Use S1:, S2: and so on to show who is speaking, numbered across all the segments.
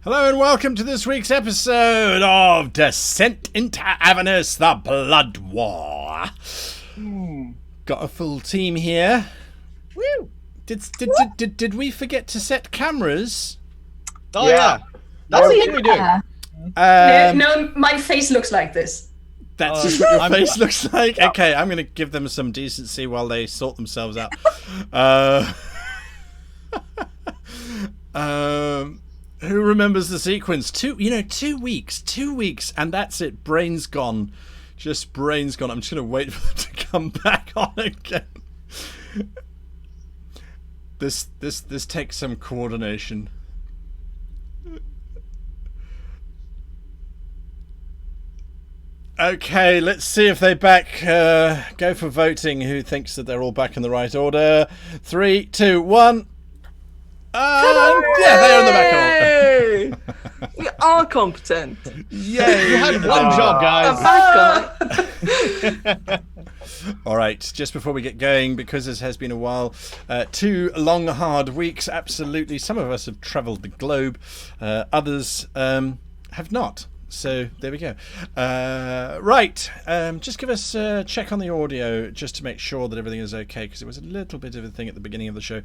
S1: Hello and welcome to this week's episode of Descent into Avernus, the Blood War. Got a full team here.
S2: Woo!
S1: Did we forget to set cameras?
S2: Oh yeah. That's what we do.
S3: No, my face looks like this.
S1: That's just what your face looks like? Okay, I'm going to give them some decency while they sort themselves out. Who remembers the sequence? 2 weeks, and that's it. Brain's gone. Just brain's gone. I'm just going to wait for them to come back on again. This takes some coordination. Okay, let's see if they go for voting. Who thinks that they're all back in the right order? 3, 2, 1. Yeah, they're in the back order.
S4: We are competent.
S1: Yay!
S2: You had one job, guys.
S1: All right, just before we get going, because this has been a while, 2 long, hard weeks. Absolutely, some of us have travelled the globe, others have not. So there we go. Right, just give us a check on the audio just to make sure that everything is okay, because it was a little bit of a thing at the beginning of the show.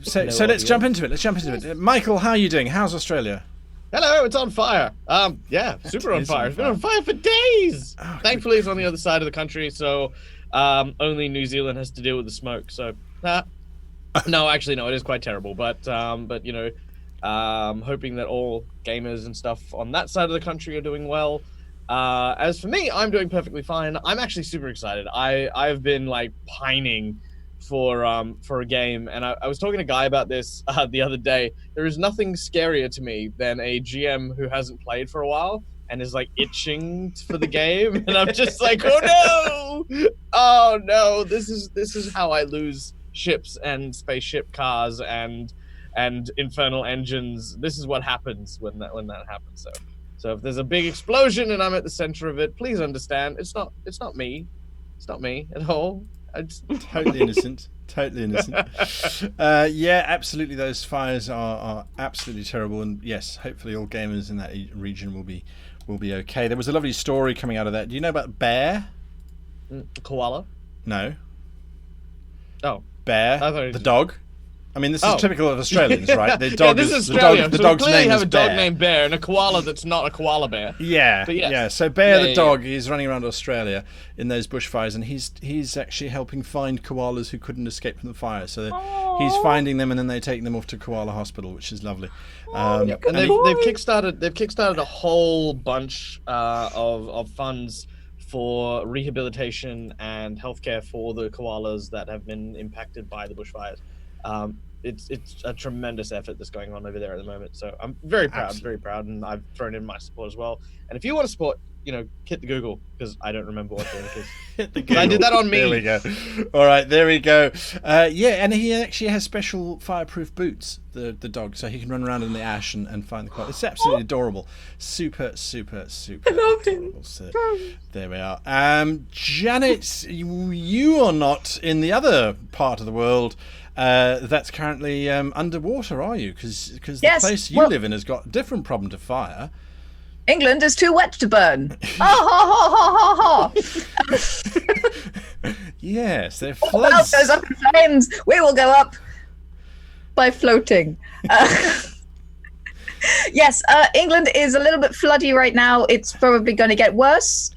S1: So let's jump into it. Michael, how are you doing? How's Australia?
S2: Hello, it's on fire. Yeah, super on fire. It's been on fire for days.
S1: Oh,
S2: Thankfully, it's on the other side of the country, so only New Zealand has to deal with the smoke. So, no, actually, no, it is quite terrible. But you know, hoping that all gamers and stuff on that side of the country are doing well. As for me, I'm doing perfectly fine. I'm actually super excited. I've been like pining for a game, and I was talking to Guy about this the other day. There is nothing scarier to me than a GM who hasn't played for a while and is like itching for the game, and I'm just like, oh no, this is how I lose ships and spaceship cars and infernal engines. This is what happens when that happens. So if there's a big explosion and I'm at the center of it, please understand it's not me at all.
S1: Totally innocent. Yeah, absolutely. Those fires are absolutely terrible, and yes, hopefully all gamers in that region will be okay. There was a lovely story coming out of that. Do you know about Bear?
S2: Koala?
S1: No.
S2: Oh,
S1: Bear, the dog. I mean, this is typical of Australians, right? The dog
S2: this
S1: is
S2: Australia.
S1: the
S2: so
S1: dog's
S2: we clearly
S1: name
S2: have
S1: is
S2: a dog
S1: Bear.
S2: named Bear and a koala that's not a koala bear.
S1: Yeah,
S2: But yes.
S1: yeah. So Bear
S2: Yeah,
S1: the dog is running around Australia in those bushfires, and he's actually helping find koalas who couldn't escape from the fire. So he's finding them, and then they take them off to Koala Hospital, which is lovely.
S2: And they've kickstarted a whole bunch of funds for rehabilitation and healthcare for the koalas that have been impacted by the bushfires. It's a tremendous effort that's going on over there at the moment. So I'm very proud, and I've thrown in my support as well. And if you want to support, hit the Google, because I don't remember what the link is.
S1: Hit the Google.
S2: I did that on me.
S1: There we go. All right, there we go. Yeah, and he actually has special fireproof boots, the dog, so he can run around in the ash and find the koala. It's absolutely adorable. Super.
S4: I love him.
S1: So, there we are. Janet, you are not in the other part of the world that's currently underwater, are you? Because the place you live in has got a different problem to fire.
S3: England is too wet to burn. Ha ha ha ha ha.
S1: Yes, they're
S3: The world
S1: floods.
S3: goes up in flames. We will go up by floating. Yes, England is a little bit floody right now. It's probably going to get worse.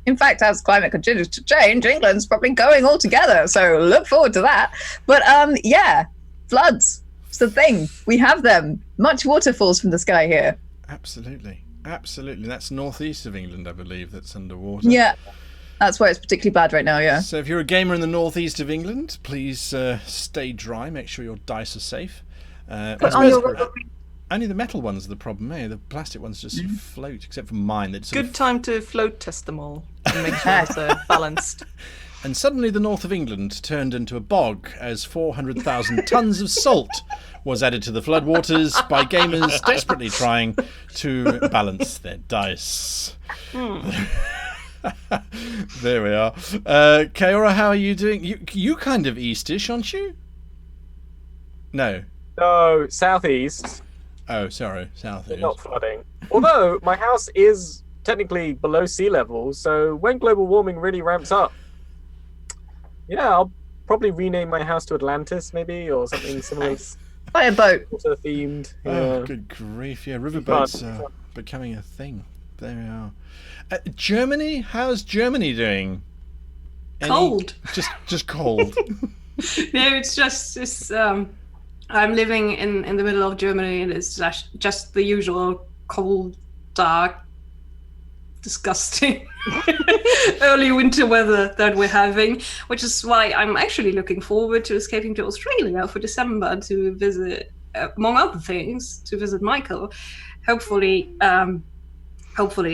S3: In fact, as climate continues to change, England's probably going all together. So look forward to that. But yeah, floods. It's the thing. We have them. Much water falls from the sky here.
S1: Absolutely. That's northeast of England, I believe, that's underwater.
S3: Yeah, that's why it's particularly bad right now, yeah.
S1: So if you're a gamer in the northeast of England, please stay dry. Make sure your dice are safe. Only the metal ones are the problem, eh? The plastic ones just float, except for mine.
S4: Good time to float test them all and make sure they're balanced.
S1: And suddenly the north of England turned into a bog as 400,000 tons of salt was added to the floodwaters by gamers desperately trying to balance their dice. There we are. Caeora, how are you doing? You kind of Eastish, aren't you? No.
S5: No, southeast.
S1: Oh, sorry, southeast.
S5: Not flooding. Although my house is technically below sea level, so when global warming really ramps up, yeah, I'll probably rename my house to Atlantis, maybe, or something similar.
S3: Fireboat.
S5: Water themed.
S1: Oh, good grief! Yeah, riverboats are becoming a thing. There we are. Germany, how's Germany doing?
S6: Cold.
S1: Just cold.
S6: No, it's just I'm living in the middle of Germany, and it's just the usual cold, dark, disgusting early winter weather that we're having, which is why I'm actually looking forward to escaping to Australia for December to visit, among other things, to visit Michael. Hopefully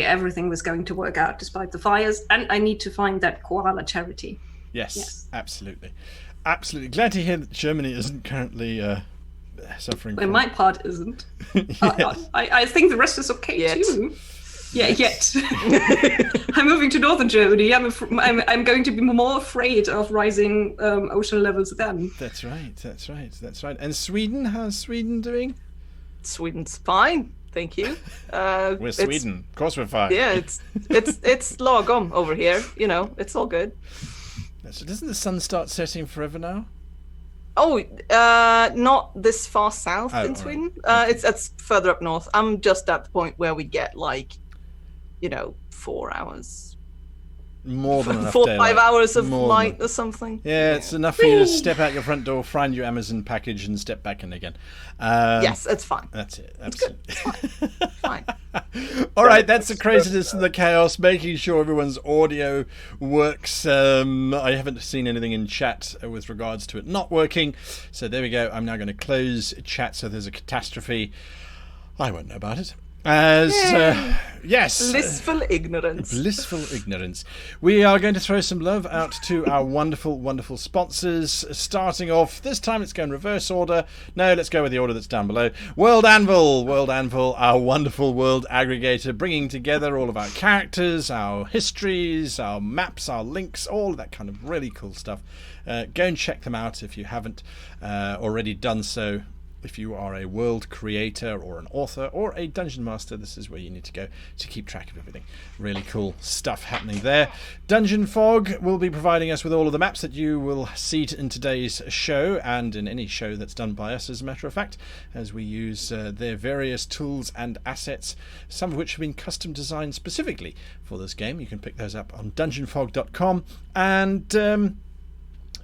S6: everything was going to work out despite the fires, and I need to find that koala charity.
S1: Yes. Absolutely. Glad to hear that Germany isn't currently suffering.
S6: Well,
S1: from...
S6: my part isn't.
S1: Yes.
S6: I think the rest is okay
S4: Yet.
S6: too. Yeah, yet. I'm moving to northern Germany. I'm going to be more afraid of rising ocean levels then.
S1: That's right. And Sweden, how's Sweden doing?
S4: Sweden's fine, thank you.
S1: We're Sweden. Of course we're fine.
S4: Yeah, it's lagom over here. You know, it's all good.
S1: So doesn't the sun start setting forever now?
S4: Oh, not this far south
S1: Oh,
S4: in
S1: all
S4: Sweden.
S1: right.
S4: It's further up north. I'm just at the point where we get 4 hours,
S1: More than enough
S4: 5
S1: daylight.
S4: hours of
S1: More than
S4: light
S1: enough.
S4: or something.
S1: Yeah, it's enough for you to step out your front door, find your Amazon package, and step back in again.
S4: Yes, it's fine.
S1: That's it. Absolutely.
S4: Fine.
S1: All right, that's the craziness and the chaos, making sure everyone's audio works. I haven't seen anything in chat with regards to it not working. So there we go. I'm now going to close chat so there's a catastrophe. I won't know about it. Yes.
S4: Blissful ignorance.
S1: Blissful ignorance. We are going to throw some love out to our wonderful, wonderful sponsors. Starting off, this time let's go in reverse order. No, let's go with the order that's down below. WorldAnvil, our wonderful world aggregator, bringing together all of our characters, our histories, our maps, our links, all of that kind of really cool stuff. Go and check them out if you haven't already done so. If you are a world creator or an author or a dungeon master, this is where you need to go to keep track of everything. Really cool stuff happening there. Dungeon Fog will be providing us with all of the maps that you will see in today's show and in any show that's done by us, as a matter of fact, as we use their various tools and assets, some of which have been custom designed specifically for this game. You can pick those up on dungeonfog.com. And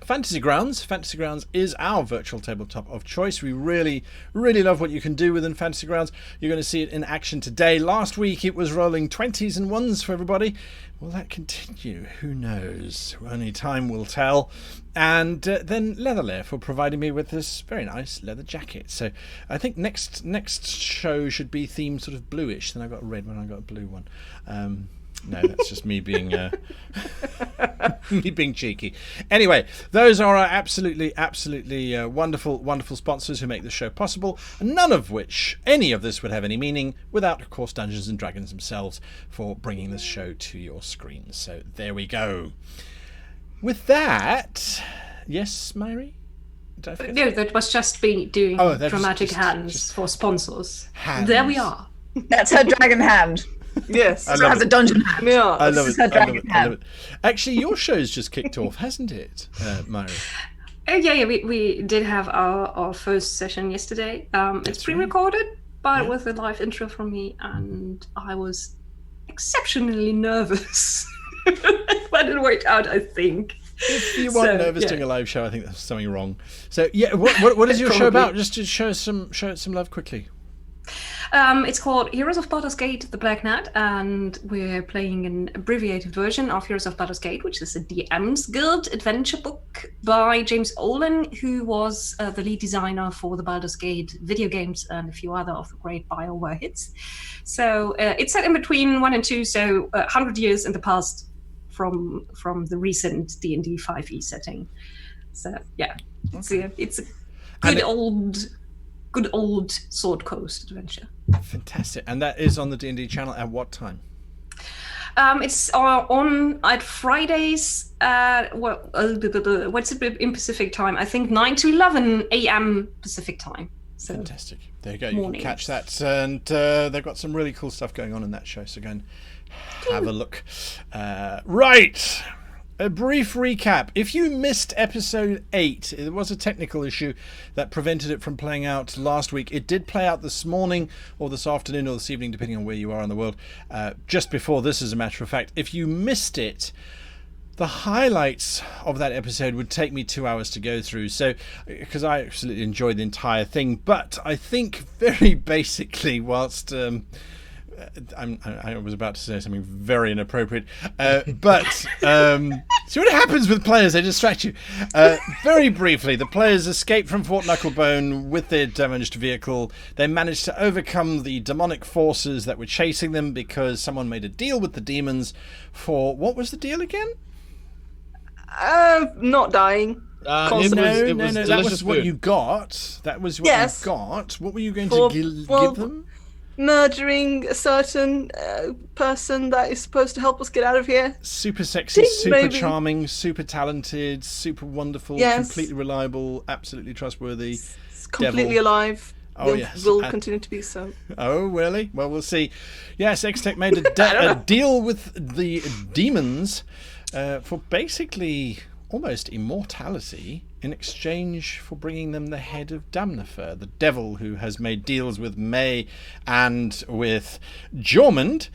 S1: Fantasy Grounds is our virtual tabletop of choice. We really, really love what you can do within Fantasy Grounds. You're going to see it in action today. Last week it was rolling 20s and 1s for everybody. Will that continue? Who knows? Only time will tell. And then Lair for providing me with this very nice leather jacket. So I think next show should be themed sort of bluish. Then I got a red one, I got a blue one. No, that's just me being me being cheeky. Anyway, those are our absolutely wonderful sponsors who make the show possible, none of which, any of this would have any meaning without, of course, Dungeons and Dragons themselves for bringing this show to your screens. So there we go. With that, yes, Mhaire?
S6: No, that was just me doing dramatic hands for sponsors.
S1: Hands.
S6: There we are.
S3: That's her dragon hand.
S4: Yes.
S3: So has a dungeon hand.
S4: Yeah.
S1: I love
S3: This is
S1: it.
S3: her dragon hand.
S1: Actually, your show's just kicked off, hasn't it, Mhaire?
S6: Yeah, we did have our first session yesterday. It's pre-recorded, but with a live intro from me, and I was exceptionally nervous. But it worked out, I think.
S1: If you weren't nervous doing a live show, I think there's something wrong. So yeah, what is your show about? Just to show it some love quickly.
S6: It's called Heroes of Baldur's Gate: The Black Knight, and we're playing an abbreviated version of Heroes of Baldur's Gate, which is a DM's Guild adventure book by James Olin, who was the lead designer for the Baldur's Gate video games and a few other of the great BioWare hits. So it's set in between 1 and 2, so 100 years in the past from the recent D&D 5e setting. So yeah, it's a good old Sword Coast adventure.
S1: Fantastic. And that is on the D&D channel at what time?
S6: It's on at Fridays. What's it in Pacific time? I think 9 to 11 a.m. Pacific time. So
S1: Fantastic. There you go. You can
S6: Mornings.
S1: catch that. And they've got some really cool stuff going on in that show. So go and have a look. Right. A brief recap. If you missed episode 8, there was a technical issue that prevented it from playing out last week. It did play out this morning or this afternoon or this evening, depending on where you are in the world, just before this, as a matter of fact. If you missed it, the highlights of that episode would take me 2 hours to go through, so because I absolutely enjoyed the entire thing. But I think very basically, whilst I was about to say something very inappropriate, but see what happens with players, they distract you. Very briefly, the players escaped from Fort Knucklebone with their damaged vehicle. They managed to overcome the demonic forces that were chasing them because someone made a deal with the demons for... What was the deal again?
S4: Not dying.
S1: No, that was what
S2: food.
S1: you got. That was what
S4: Yes.
S1: you got. What were you going
S4: For-
S1: to
S4: well,
S1: give them?
S4: Murdering a certain person that is supposed to help us get out of here.
S1: Super sexy,
S4: Think
S1: super
S4: maybe.
S1: charming, super talented, super wonderful,
S4: Yes.
S1: completely reliable, absolutely trustworthy.
S4: It's completely
S1: Devil.
S4: alive.
S1: Oh, yes.
S4: Will
S1: And-
S4: continue to be so.
S1: Oh, really? Well, we'll see. Yes, X-Tech made a deal with the demons for basically almost immortality in exchange for bringing them the head of Damnifer, the devil who has made deals with Mhaire and with Jormund,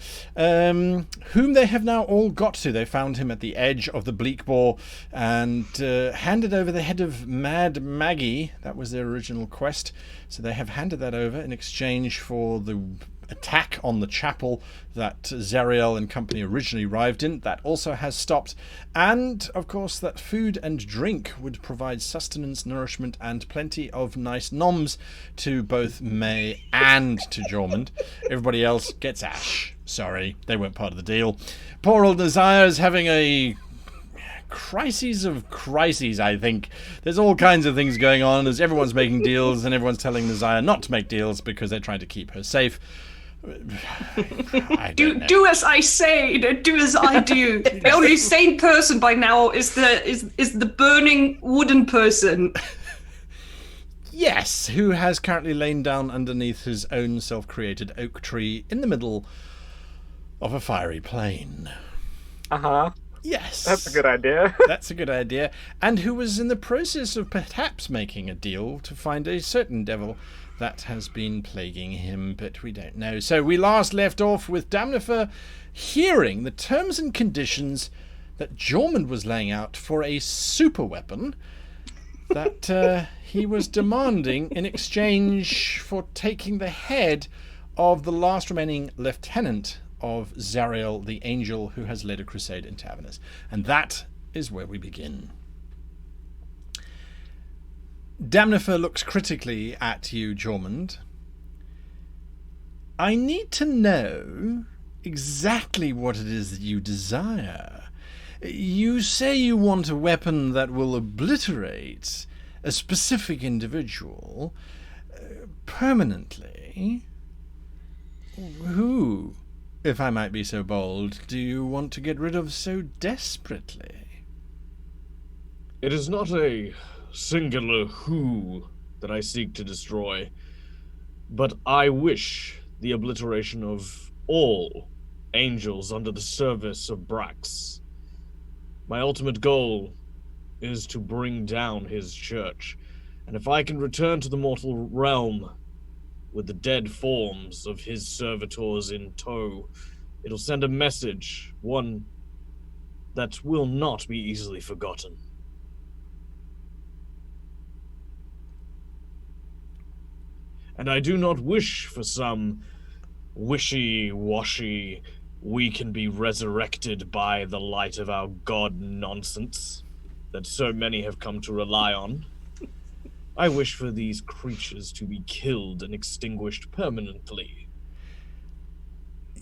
S1: whom they have now all got to. They found him at the edge of the Bleak Boar and handed over the head of Mad Maggie. That was their original quest. So they have handed that over in exchange for the attack on the chapel that Zariel and company originally arrived in. That also has stopped. And, of course, that food and drink would provide sustenance, nourishment, and plenty of nice noms to both Mhaire and to Jormund. Everybody else gets ash. Sorry, they weren't part of the deal. Poor old Nazire is having a crises of crises, I think. There's all kinds of things going on as everyone's making deals and everyone's telling Nazire not to make deals because they're trying to keep her safe. I don't know.
S6: do as I say, don't do as I do. The only sane person by now is the burning wooden person.
S1: Yes, who has currently lain down underneath his own self-created oak tree in the middle of a fiery plain.
S5: Uh-huh.
S1: Yes.
S5: That's a good idea.
S1: That's a good idea. And who was in the process of perhaps making a deal to find a certain devil that has been plaguing him, but we don't know. So we last left off with Damnifer hearing the terms and conditions that Jormund was laying out for a super weapon that he was demanding in exchange for taking the head of the last remaining lieutenant of Zariel, the angel who has led a crusade into Avernus. And that is where we begin. Damnifer looks critically at you, Jormund. I need to know exactly what it is that you desire. You say you want a weapon that will obliterate a specific individual permanently. Who, if I might be so bold, do you want to get rid of so desperately?
S2: It is not a singular who that I seek to destroy, but I wish the obliteration of all angels under the service of Brax. My ultimate goal is to bring down his church, and if I can return to the mortal realm with the dead forms of his servitors in tow, it'll send a message, one that will not be easily forgotten. And I do not wish for some wishy-washy, we can be resurrected by the light of our god nonsense that so many have come to rely on. I wish for these creatures to be killed and extinguished permanently.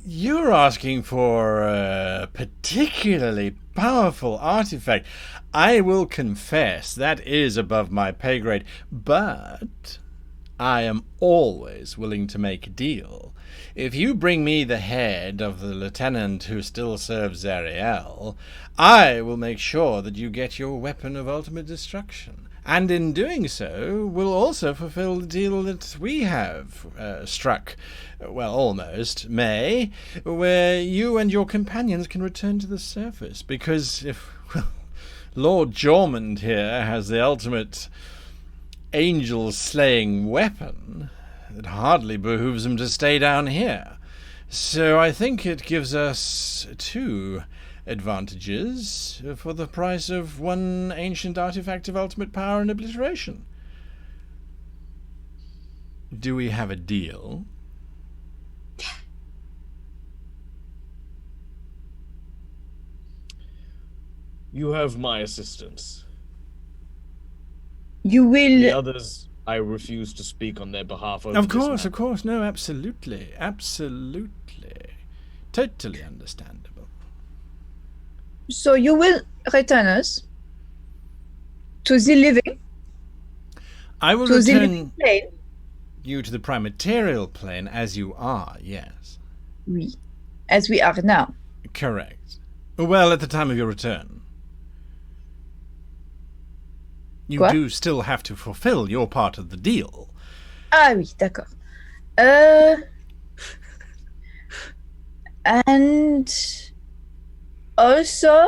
S1: You're asking for a particularly powerful artifact. I will confess that is above my pay grade, but I am always willing to make a deal. If you bring me the head of the lieutenant who still serves Zariel, I will make sure that you get your weapon of ultimate destruction. and in doing so will also fulfill the deal that we have struck, well, almost, May, where you and your companions can return to the surface, because if Lord Jormund here has the ultimate angel-slaying weapon, it hardly behooves him to stay down here. So I think it gives us 2 advantages for the price of 1 ancient artifact of ultimate power and obliteration. Do we have a deal?
S2: You have my assistance.
S3: You will.
S2: The others, I refuse to speak on their behalf. Over
S1: Of
S2: this
S1: course,
S2: matter.
S1: of course. No, absolutely. Absolutely. Totally understandable.
S3: So you will return us to the living,
S1: I will
S3: to the
S1: return
S3: living plane.
S1: you to the primaterial plane as you are, yes.
S3: Oui, as we are now.
S1: Correct. Well, at the time of your return. You
S3: Quoi?
S1: do still have to fulfill your part of the deal.
S3: Ah oui, d'accord. And also,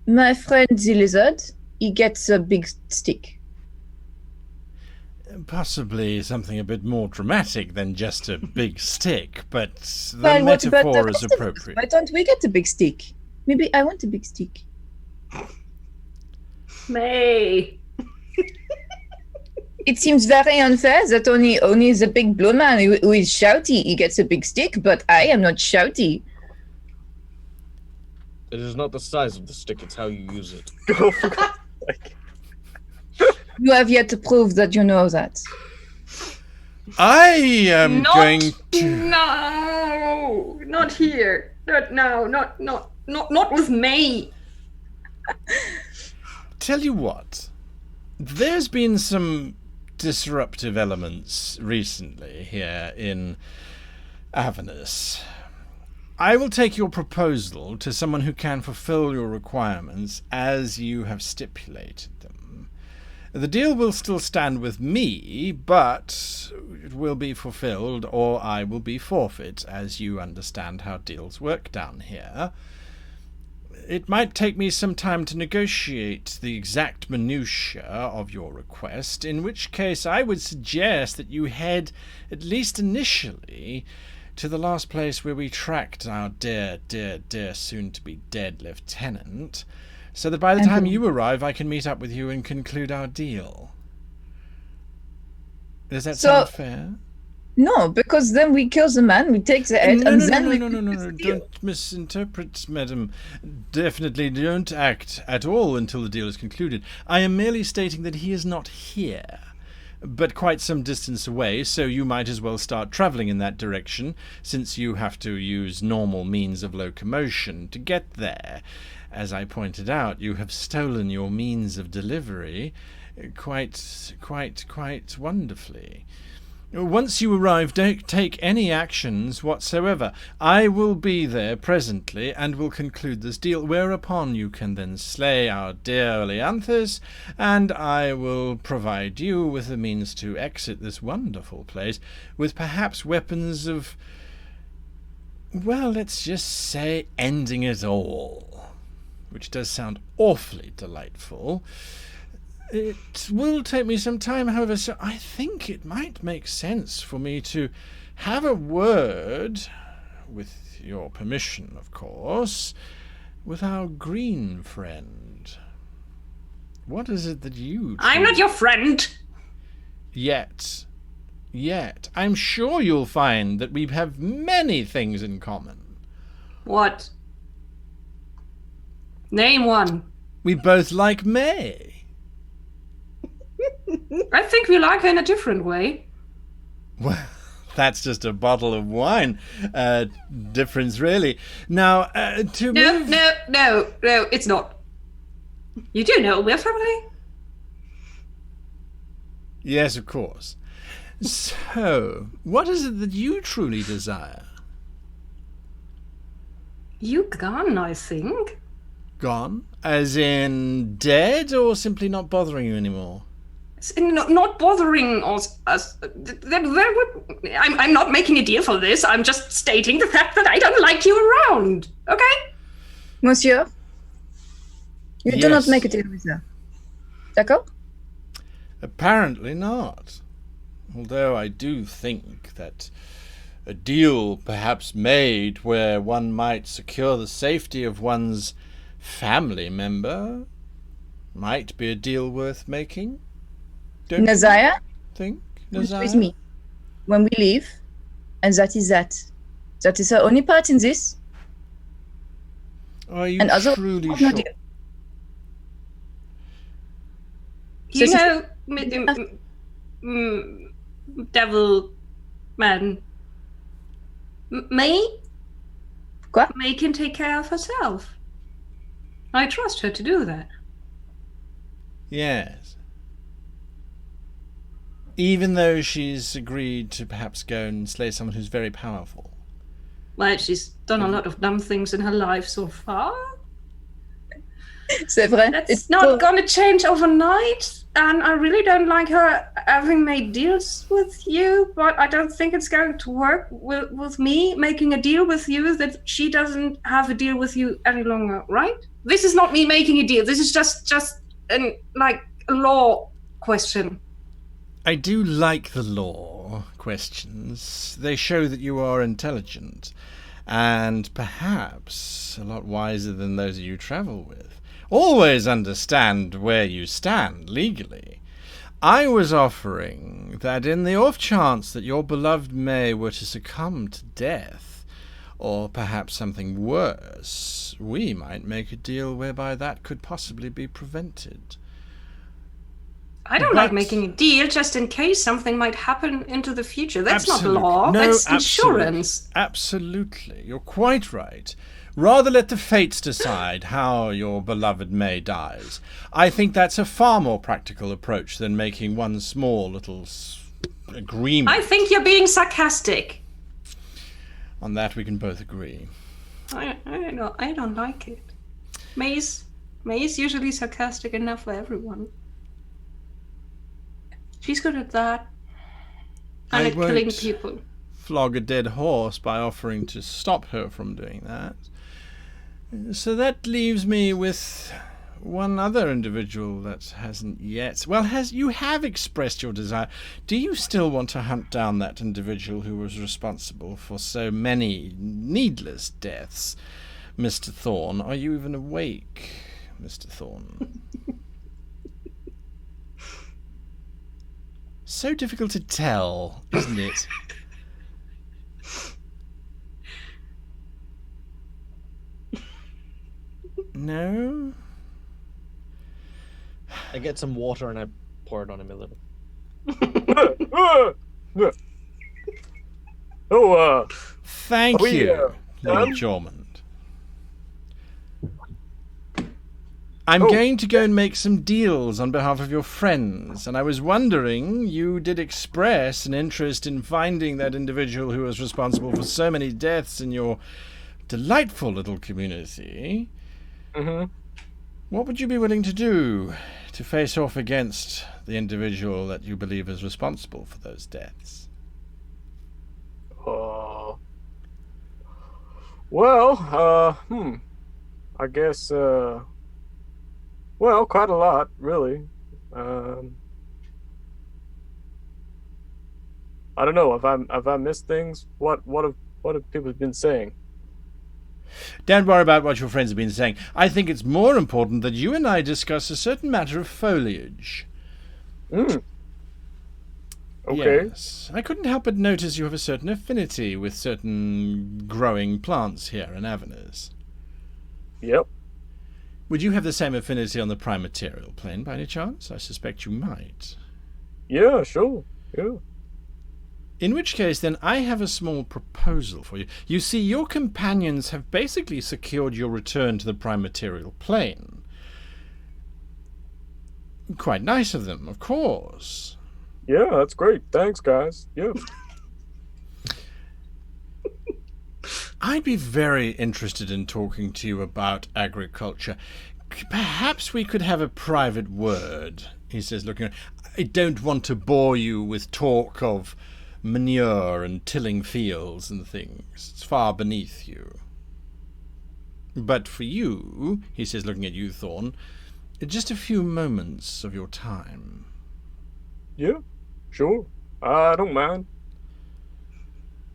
S3: my friend the lizard, he gets a big stick.
S1: Possibly something a bit more dramatic than just a big stick, but the
S3: Well, what about
S1: metaphor
S3: the
S1: is
S3: rest of us?
S1: appropriate.
S3: Why don't we get a big stick? Maybe I want a big stick.
S6: May.
S3: It seems very unfair that only the big blue man who is shouty, he gets a big stick, but I am not shouty.
S2: It is not the size of the stick; it's how you use it.
S5: Oh, for God's sake.
S3: You have yet to prove that you know that.
S1: I am
S6: Not
S1: going to...
S6: No, not here. Not now. Not with me.
S1: Tell you what, there's been some disruptive elements recently here in Avernus. I will take your proposal to someone who can fulfill your requirements as you have stipulated them. The deal will still stand with me, but it will be fulfilled or I will be forfeit, as you understand how deals work down here. It might take me some time to negotiate the exact minutiae of your request, in which case I would suggest that you head, at least initially, to the last place where we tracked our dear, soon-to-be-dead lieutenant, so that by the time you arrive I can meet up with you and conclude our deal. Does that sound fair?
S3: No, because then we kill the man, we take the head, and then we
S1: No,
S3: the deal.
S1: don't misinterpret, madam. Definitely don't act at all until the deal is concluded. I am merely stating that he is not here, but quite some distance away, so you might as well start travelling in that direction, since you have to use normal means of locomotion to get there. As I pointed out, you have stolen your means of delivery quite wonderfully. Once you arrive, don't take any actions whatsoever. I will be there presently and will conclude this deal, whereupon you can then slay our dear Oleanthus, and I will provide you with the means to exit this wonderful place with perhaps weapons of, well, let's just say ending it all, which does sound awfully delightful. It will take me some time, however, so I think it might make sense for me to have a word, with your permission, of course, with our green friend. What is it that you...
S6: I'm not your friend.
S1: Yet. I'm sure you'll find that we have many things in common.
S6: What? Name one.
S1: We both like May.
S6: I think we like her in a different way.
S1: Well, that's just a bottle of wine difference, really. Now, to move...
S6: No, it's not. You do know we're family?
S1: Yes, of course. So, what is it that you truly desire?
S6: You gone, I think.
S1: Gone? As in dead, or simply not bothering you anymore?
S6: Not bothering us. I'm not making a deal for this. I'm just stating the fact that I don't like you around. Okay?
S3: Monsieur, you do
S1: Yes.
S3: not make a deal with her. D'accord?
S1: Apparently not. Although I do think that a deal perhaps made where one might secure the safety of one's family member might be a deal worth making. Don't
S3: Nazaya,
S1: you think,
S3: with
S1: Nazaya?
S3: me. When we leave, and that is that. That is her only part in this.
S1: Are you
S3: And other
S1: truly
S3: no
S1: sure?
S3: deal.
S6: You
S3: So-
S6: know, devil man. May?
S3: Quoi?
S6: May can take care of herself. I trust her to do that.
S1: Yes. Even though she's agreed to perhaps go and slay someone who's very powerful.
S6: Well, she's done a lot of dumb things in her life so far.
S3: C'est vrai.
S6: That's not gonna change overnight, and I really don't like her having made deals with you, but I don't think it's going to work with me making a deal with you that she doesn't have a deal with you any longer, right? This is not me making a deal. This is just a law question.
S1: I do like the law questions. They show that you are intelligent, and perhaps a lot wiser than those you travel with. Always understand where you stand legally. I was offering that in the off chance that your beloved Mhaire were to succumb to death, or perhaps something worse, we might make a deal whereby that could possibly be prevented.
S6: I don't like
S1: But-
S6: making a deal just in case something might happen into the future. That's
S1: Absolutely.
S6: not law.
S1: No,
S6: That's
S1: absolutely.
S6: insurance.
S1: Absolutely. You're quite right. Rather let the fates decide how your beloved Mhaire dies. I think that's a far more practical approach than making one small little agreement.
S6: I think you're being sarcastic.
S1: On that we can both agree.
S6: I don't like it. May's usually sarcastic enough for everyone. She's good at that. And
S1: I
S6: at killing
S1: won't
S6: people.
S1: flog a dead horse by offering to stop her from doing that. So that leaves me with one other individual that hasn't yet. Well, you have expressed your desire. Do you still want to hunt down that individual who was responsible for so many needless deaths? Mr. Thorn, are you even awake, Mr. Thorn? So difficult to tell, isn't it? No?
S2: I get some water and I pour it on him a little.
S1: Thank
S5: Are we,
S1: you, Lord
S5: done?
S1: Jormund. I'm
S5: Oh.
S1: going to go and make some deals on behalf of your friends, and I was wondering, you did express an interest in finding that individual who was responsible for so many deaths in your delightful little community.
S5: Mm-hmm.
S1: What would you be willing to do to face off against the individual that you believe is responsible for those deaths?
S5: I guess, well, quite a lot, really. I don't know. Have I missed things? What have people been saying?
S1: Don't worry about what your friends have been saying. I think it's more important that you and I discuss a certain matter of foliage.
S5: Okay.
S1: Yes. I couldn't help but notice you have a certain affinity with certain growing plants here in Avernus.
S5: Yep.
S1: Would you have the same affinity on the prime material plane by any chance? I suspect you might.
S5: Yeah, sure. Yeah.
S1: In which case, then, I have a small proposal for you. You see, your companions have basically secured your return to the prime material plane. Quite nice of them, of course.
S5: Yeah, that's great. Thanks, guys. Yeah.
S1: I'd be very interested in talking to you about agriculture. Perhaps we could have a private word, he says, looking at... I don't want to bore you with talk of manure and tilling fields and things. It's far beneath you. But for you, he says, looking at you, Thorn, just a few moments of your time.
S5: Yeah, sure. I don't mind.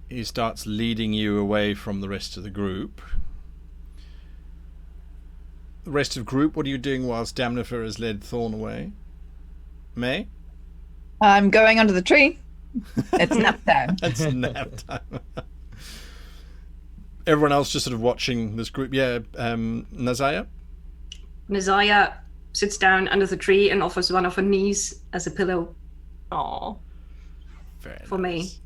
S1: He starts leading you away from the rest of the group. The rest of the group, what are you doing whilst Damnifer has led Thorn away? May?
S3: I'm going under the tree. It's nap time.
S1: It's nap time. Everyone else just sort of watching this group. Yeah, Nazaya?
S6: Nazaya sits down under the tree and offers one of her knees as a pillow
S4: Aw.
S1: Very
S6: for
S1: nice.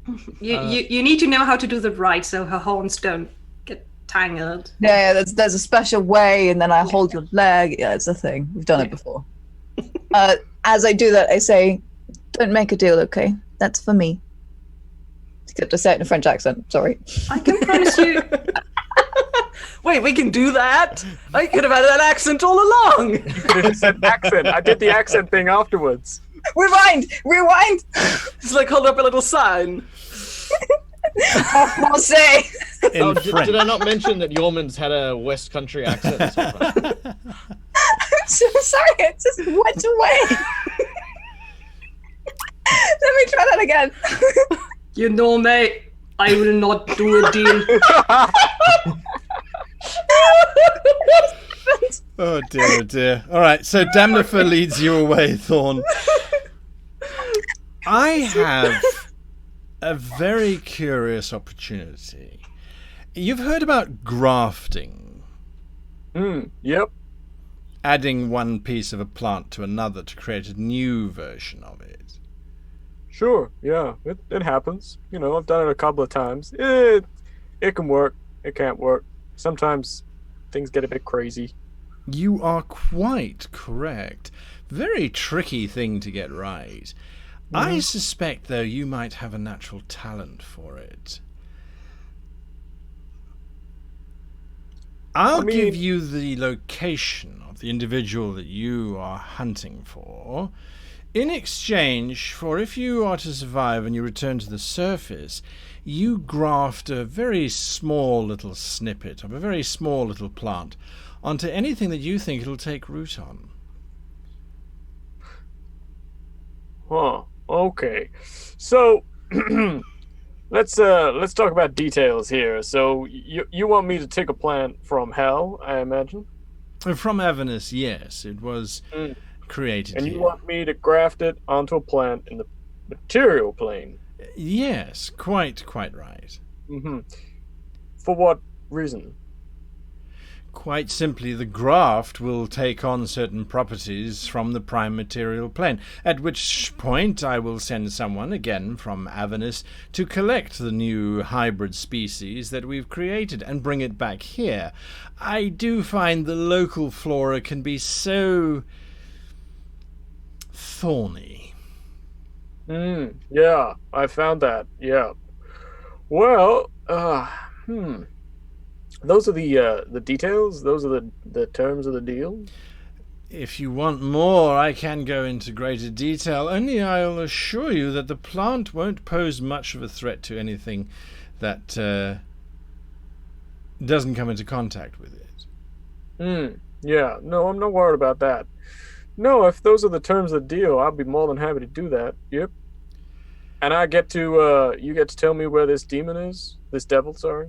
S6: me. You need to know how to do that right so her horns don't get tangled.
S3: Yeah, there's a special way, and then I hold your leg. Yeah, it's a thing. We've done it before. As I do that, I say, "Don't make a deal, okay? That's for me." Except I say it in a French accent. Sorry.
S6: I can promise you.
S4: Wait, we can do that? I could have had that accent all along.
S5: You could have said accent. I did the accent thing afterwards.
S3: Rewind!
S4: Just like hold up a little sign.
S3: I'll say.
S1: In
S2: Oh,
S1: French.
S2: did I not mention that Yormans had a West Country accent?
S3: I'm so sorry. It just went away. Let me try that again.
S6: You know, mate, I will not do a deal.
S1: Oh dear, oh dear. All right, so Damnifer leads you away, Thorn. I have a very curious opportunity. You've heard about grafting.
S5: Yep.
S1: Adding one piece of a plant to another to create a new version of it.
S5: Sure, yeah. It happens. You know, I've done it a couple of times. It can work. It can't work. Sometimes things get a bit crazy.
S1: You are quite correct. Very tricky thing to get right. I suspect, though, you might have a natural talent for it. I'll give you the location of the individual that you are hunting for. In exchange for, if you are to survive and you return to the surface, you graft a very small little snippet of a very small little plant onto anything that you think it'll take root on.
S5: Huh. Okay. So let's talk about details here. So you want me to take a plant from hell, I imagine?
S1: From Avernus, yes. It was created
S5: And
S1: here.
S5: you want me to graft it onto a plant in the material plane?
S1: Yes, quite right.
S5: For what reason?
S1: Quite simply, the graft will take on certain properties from the prime material plane, at which point I will send someone, again from Avernus, to collect the new hybrid species that we've created and bring it back here. I do find the local flora can be so thorny.
S5: Yeah, I found that. Yeah. Well, those are the details. Those are the terms of the deal.
S1: If you want more, I can go into greater detail, only I'll assure you that the plant won't pose much of a threat to anything that doesn't come into contact with it.
S5: Yeah, no, I'm not worried about that. No, if those are the terms of the deal, I'll be more than happy to do that. Yep. And I get to, you get to tell me where this demon is? This devil, sorry?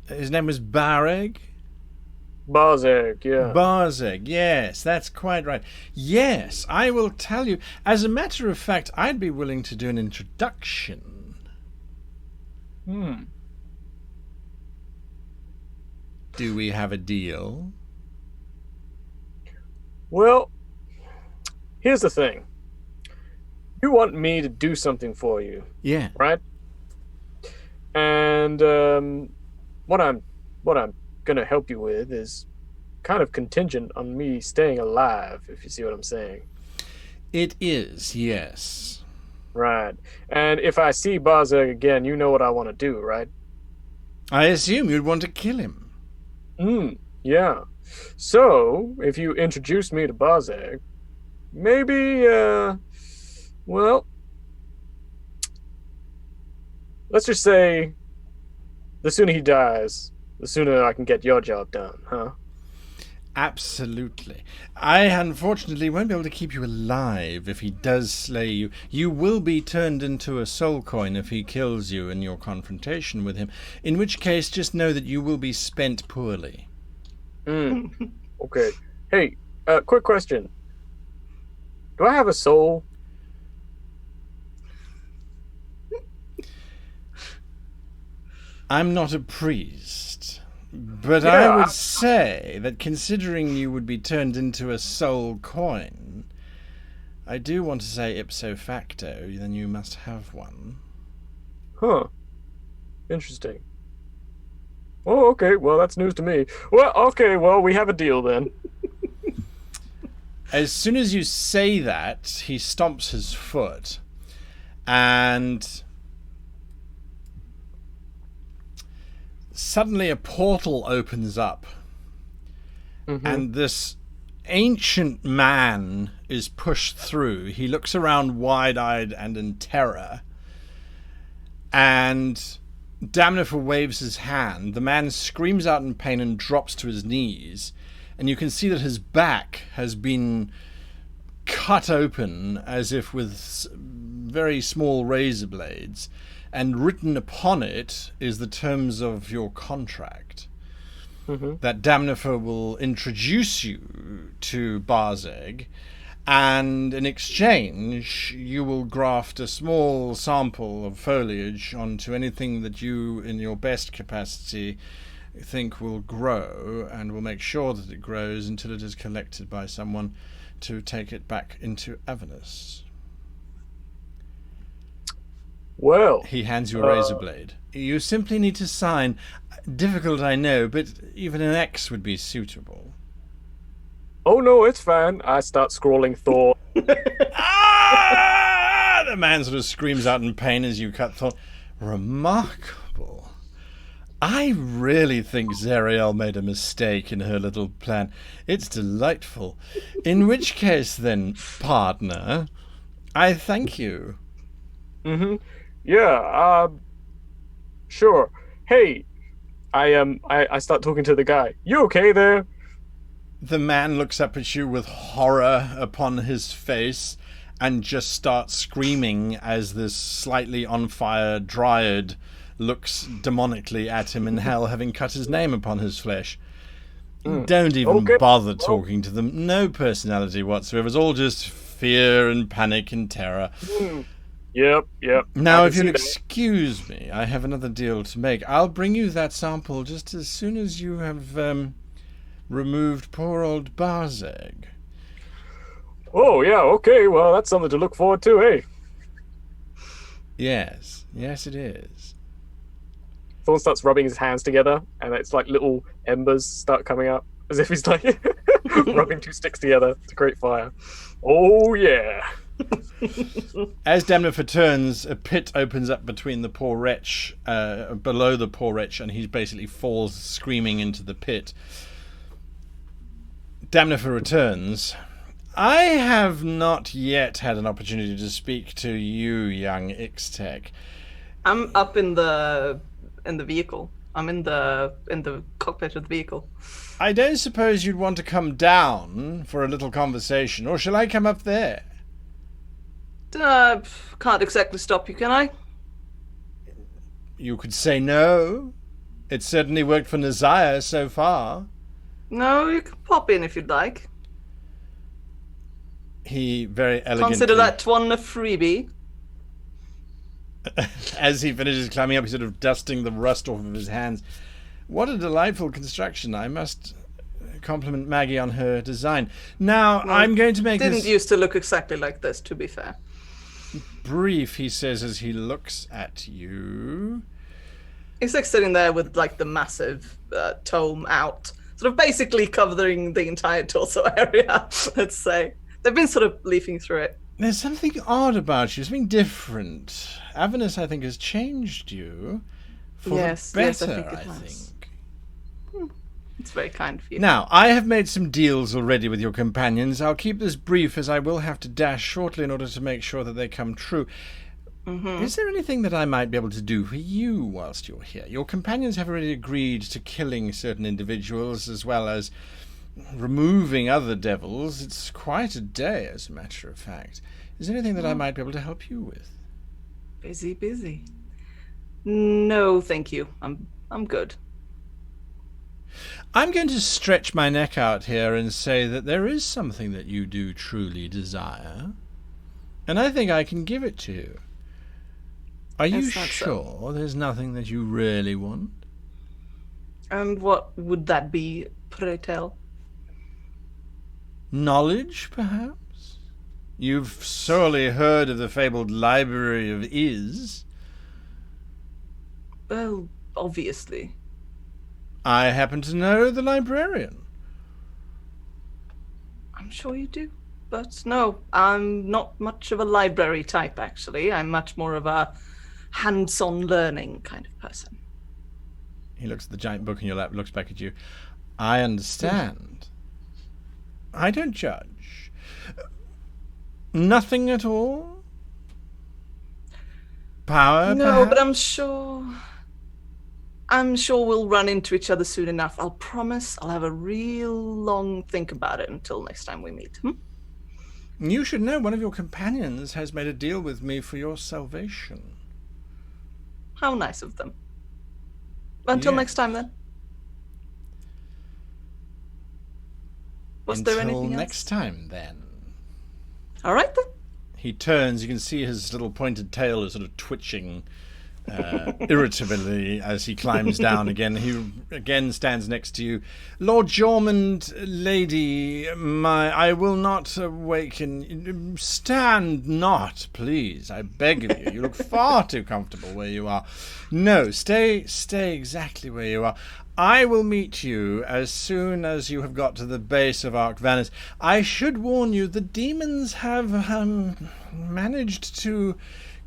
S1: His name was Bareg?
S5: Barzeg, yeah.
S1: Barzeg, yes, that's quite right. Yes, I will tell you. As a matter of fact, I'd be willing to do an introduction. Do we have a deal?
S5: Well, here's the thing. You want me to do something for you,
S1: Yeah.
S5: right? And what I'm gonna help you with is kind of contingent on me staying alive, if you see what I'm saying.
S1: It is, yes.
S5: Right. And if I see Barzeg again, you know what I want to do, right?
S1: I assume you'd want to kill him.
S5: Yeah. So, if you introduce me to Barzeg, maybe, well, let's just say the sooner he dies, the sooner I can get your job done, huh?
S1: Absolutely. I unfortunately won't be able to keep you alive if he does slay you. You will be turned into a soul coin if he kills you in your confrontation with him, in which case just know that you will be spent poorly.
S5: Okay. Hey, quick question. Do I have a soul?
S1: I'm not a priest, but
S5: Yeah,
S1: I would say that considering you would be turned into a soul coin, I do want to say ipso facto, then you must have one.
S5: Huh. Interesting. Oh, okay. Well, that's news to me. Well, okay. Well, we have a deal then.
S1: As soon as you say that, he stomps his foot, and suddenly a portal opens up, and this ancient man is pushed through. He looks around wide-eyed and in terror, and Damnifer waves his hand. The man screams out in pain and drops to his knees, and you can see that his back has been cut open as if with very small razor blades, and written upon it is the terms of your contract. That Damnifer will introduce you to Barzeg, and in exchange you will graft a small sample of foliage onto anything that you, in your best capacity, think will grow, and will make sure that it grows until it is collected by someone to take it back into Avernus.
S5: Well,
S1: He hands you a razor blade. You simply need to sign. Difficult, I know, but even an X would be suitable.
S5: oh no, it's fine. I start scrolling Thor.
S1: Ah! The man sort of screams out in pain as you cut Thor. Remarkable. I really think Zariel made a mistake in her little plan. It's delightful. In which case, then, partner, I thank you.
S5: Yeah, sure. Hey, I start talking to the guy. You okay there?
S1: The man looks up at you with horror upon his face and just starts screaming as this slightly on fire dryad looks demonically at him in hell, having cut his name upon his flesh. Don't even bother talking to them. No personality whatsoever. It's all just fear and panic and terror.
S5: Yep.
S1: Now, if you'll excuse me, I have another deal to make. I'll bring you that sample just as soon as you have removed poor old Barzeg.
S5: Oh, yeah, okay. Well, that's something to look forward to, eh?
S1: Yes, it is.
S5: Thorn starts rubbing his hands together, and it's like little embers start coming up, as if he's like rubbing two sticks together to create fire. Oh, yeah.
S1: As Damnifer turns, a pit opens up between the poor wretch, below the poor wretch, and he basically falls screaming into the pit. Damnifer returns. I have not yet had an opportunity to speak to you, young Ixtec.
S4: I'm up in the vehicle. I'm in the cockpit of the vehicle.
S1: I don't suppose you'd want to come down for a little conversation, or shall I come up there?
S4: Can't exactly stop you, can I?
S1: You could say no. It's certainly worked for Nazaya so far.
S4: No, you can pop in if you'd like.
S1: He very elegantly...
S4: Consider that one a freebie.
S1: As he finishes climbing up, he's sort of dusting the rust off of his hands. What a delightful construction. I must compliment Maggie on her design. Now, well, I'm going to make
S4: this... Didn't used to look exactly like this, to be fair.
S1: Brief, he says as he looks at you.
S4: He's like sitting there with like the massive tome out, sort of basically covering the entire torso area, let's say. They've been sort of leafing through it.
S1: There's something odd about you, something different. Avernus, I think, has changed you. For
S4: Yes,
S1: the
S4: yes, I
S1: better,
S4: think it
S1: I
S4: was.
S1: think.
S4: It's very kind of you.
S1: Now, I have made some deals already with your companions. I'll keep this brief as I will have to dash shortly in order to make sure that they come true. Is there anything that I might be able to do for you whilst you're here? Your companions have already agreed to killing certain individuals as well as removing other devils. It's quite a day, as a matter of fact. Is there anything that I might be able to help you with?
S4: Busy, busy. No, thank you. I'm good.
S1: I'm going to stretch my neck out here and say that there is something that you do truly desire, and I think I can give it to you. Are you
S4: Is that
S1: sure there's nothing that you really want?
S4: And what would that be, pray tell?
S1: Knowledge, perhaps? You've surely heard of the fabled Library of Is.
S4: Well, obviously.
S1: I happen to know the librarian.
S4: I'm sure you do. But no, I'm not much of a library type, actually. I'm much more of a hands-on learning kind of person.
S1: He looks at the giant book in your lap, looks back at you. I understand. I don't judge. Nothing at all? Power,
S4: No, but
S1: perhaps?
S4: I'm sure we'll run into each other soon enough. I'll promise I'll have a real long think about it until next time we meet.
S1: You should know one of your companions has made a deal with me for your salvation.
S4: How nice of them. Until
S1: Yeah.
S4: next time, then. Was there anything else?
S1: next time, then.
S4: All right, then.
S1: He turns, you can see his little pointed tail is sort of twitching irritably as he climbs down again. He again stands next to you. Lord Jormund, lady, I will not awaken. Stand not, please, I beg of you. You look far too comfortable where you are. No, stay exactly where you are. I will meet you as soon as you have got to the base of Avernus. I should warn you, the demons have managed to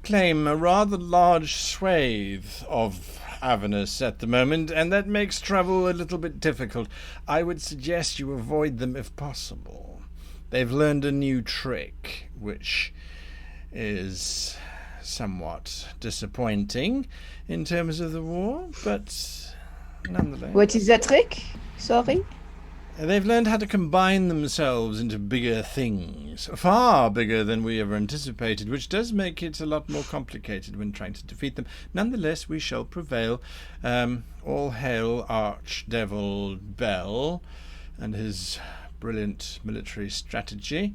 S1: claim a rather large swathe of Avernus at the moment, and that makes travel a little bit difficult. I would suggest you avoid them if possible. They've learned a new trick, which is somewhat disappointing in terms of the war, but nonetheless.
S3: What is that trick? Sorry?
S1: They've learned how to combine themselves into bigger things, far bigger than we ever anticipated, which does make it a lot more complicated when trying to defeat them. Nonetheless, we shall prevail. All hail Archdevil Bell and his brilliant military strategy.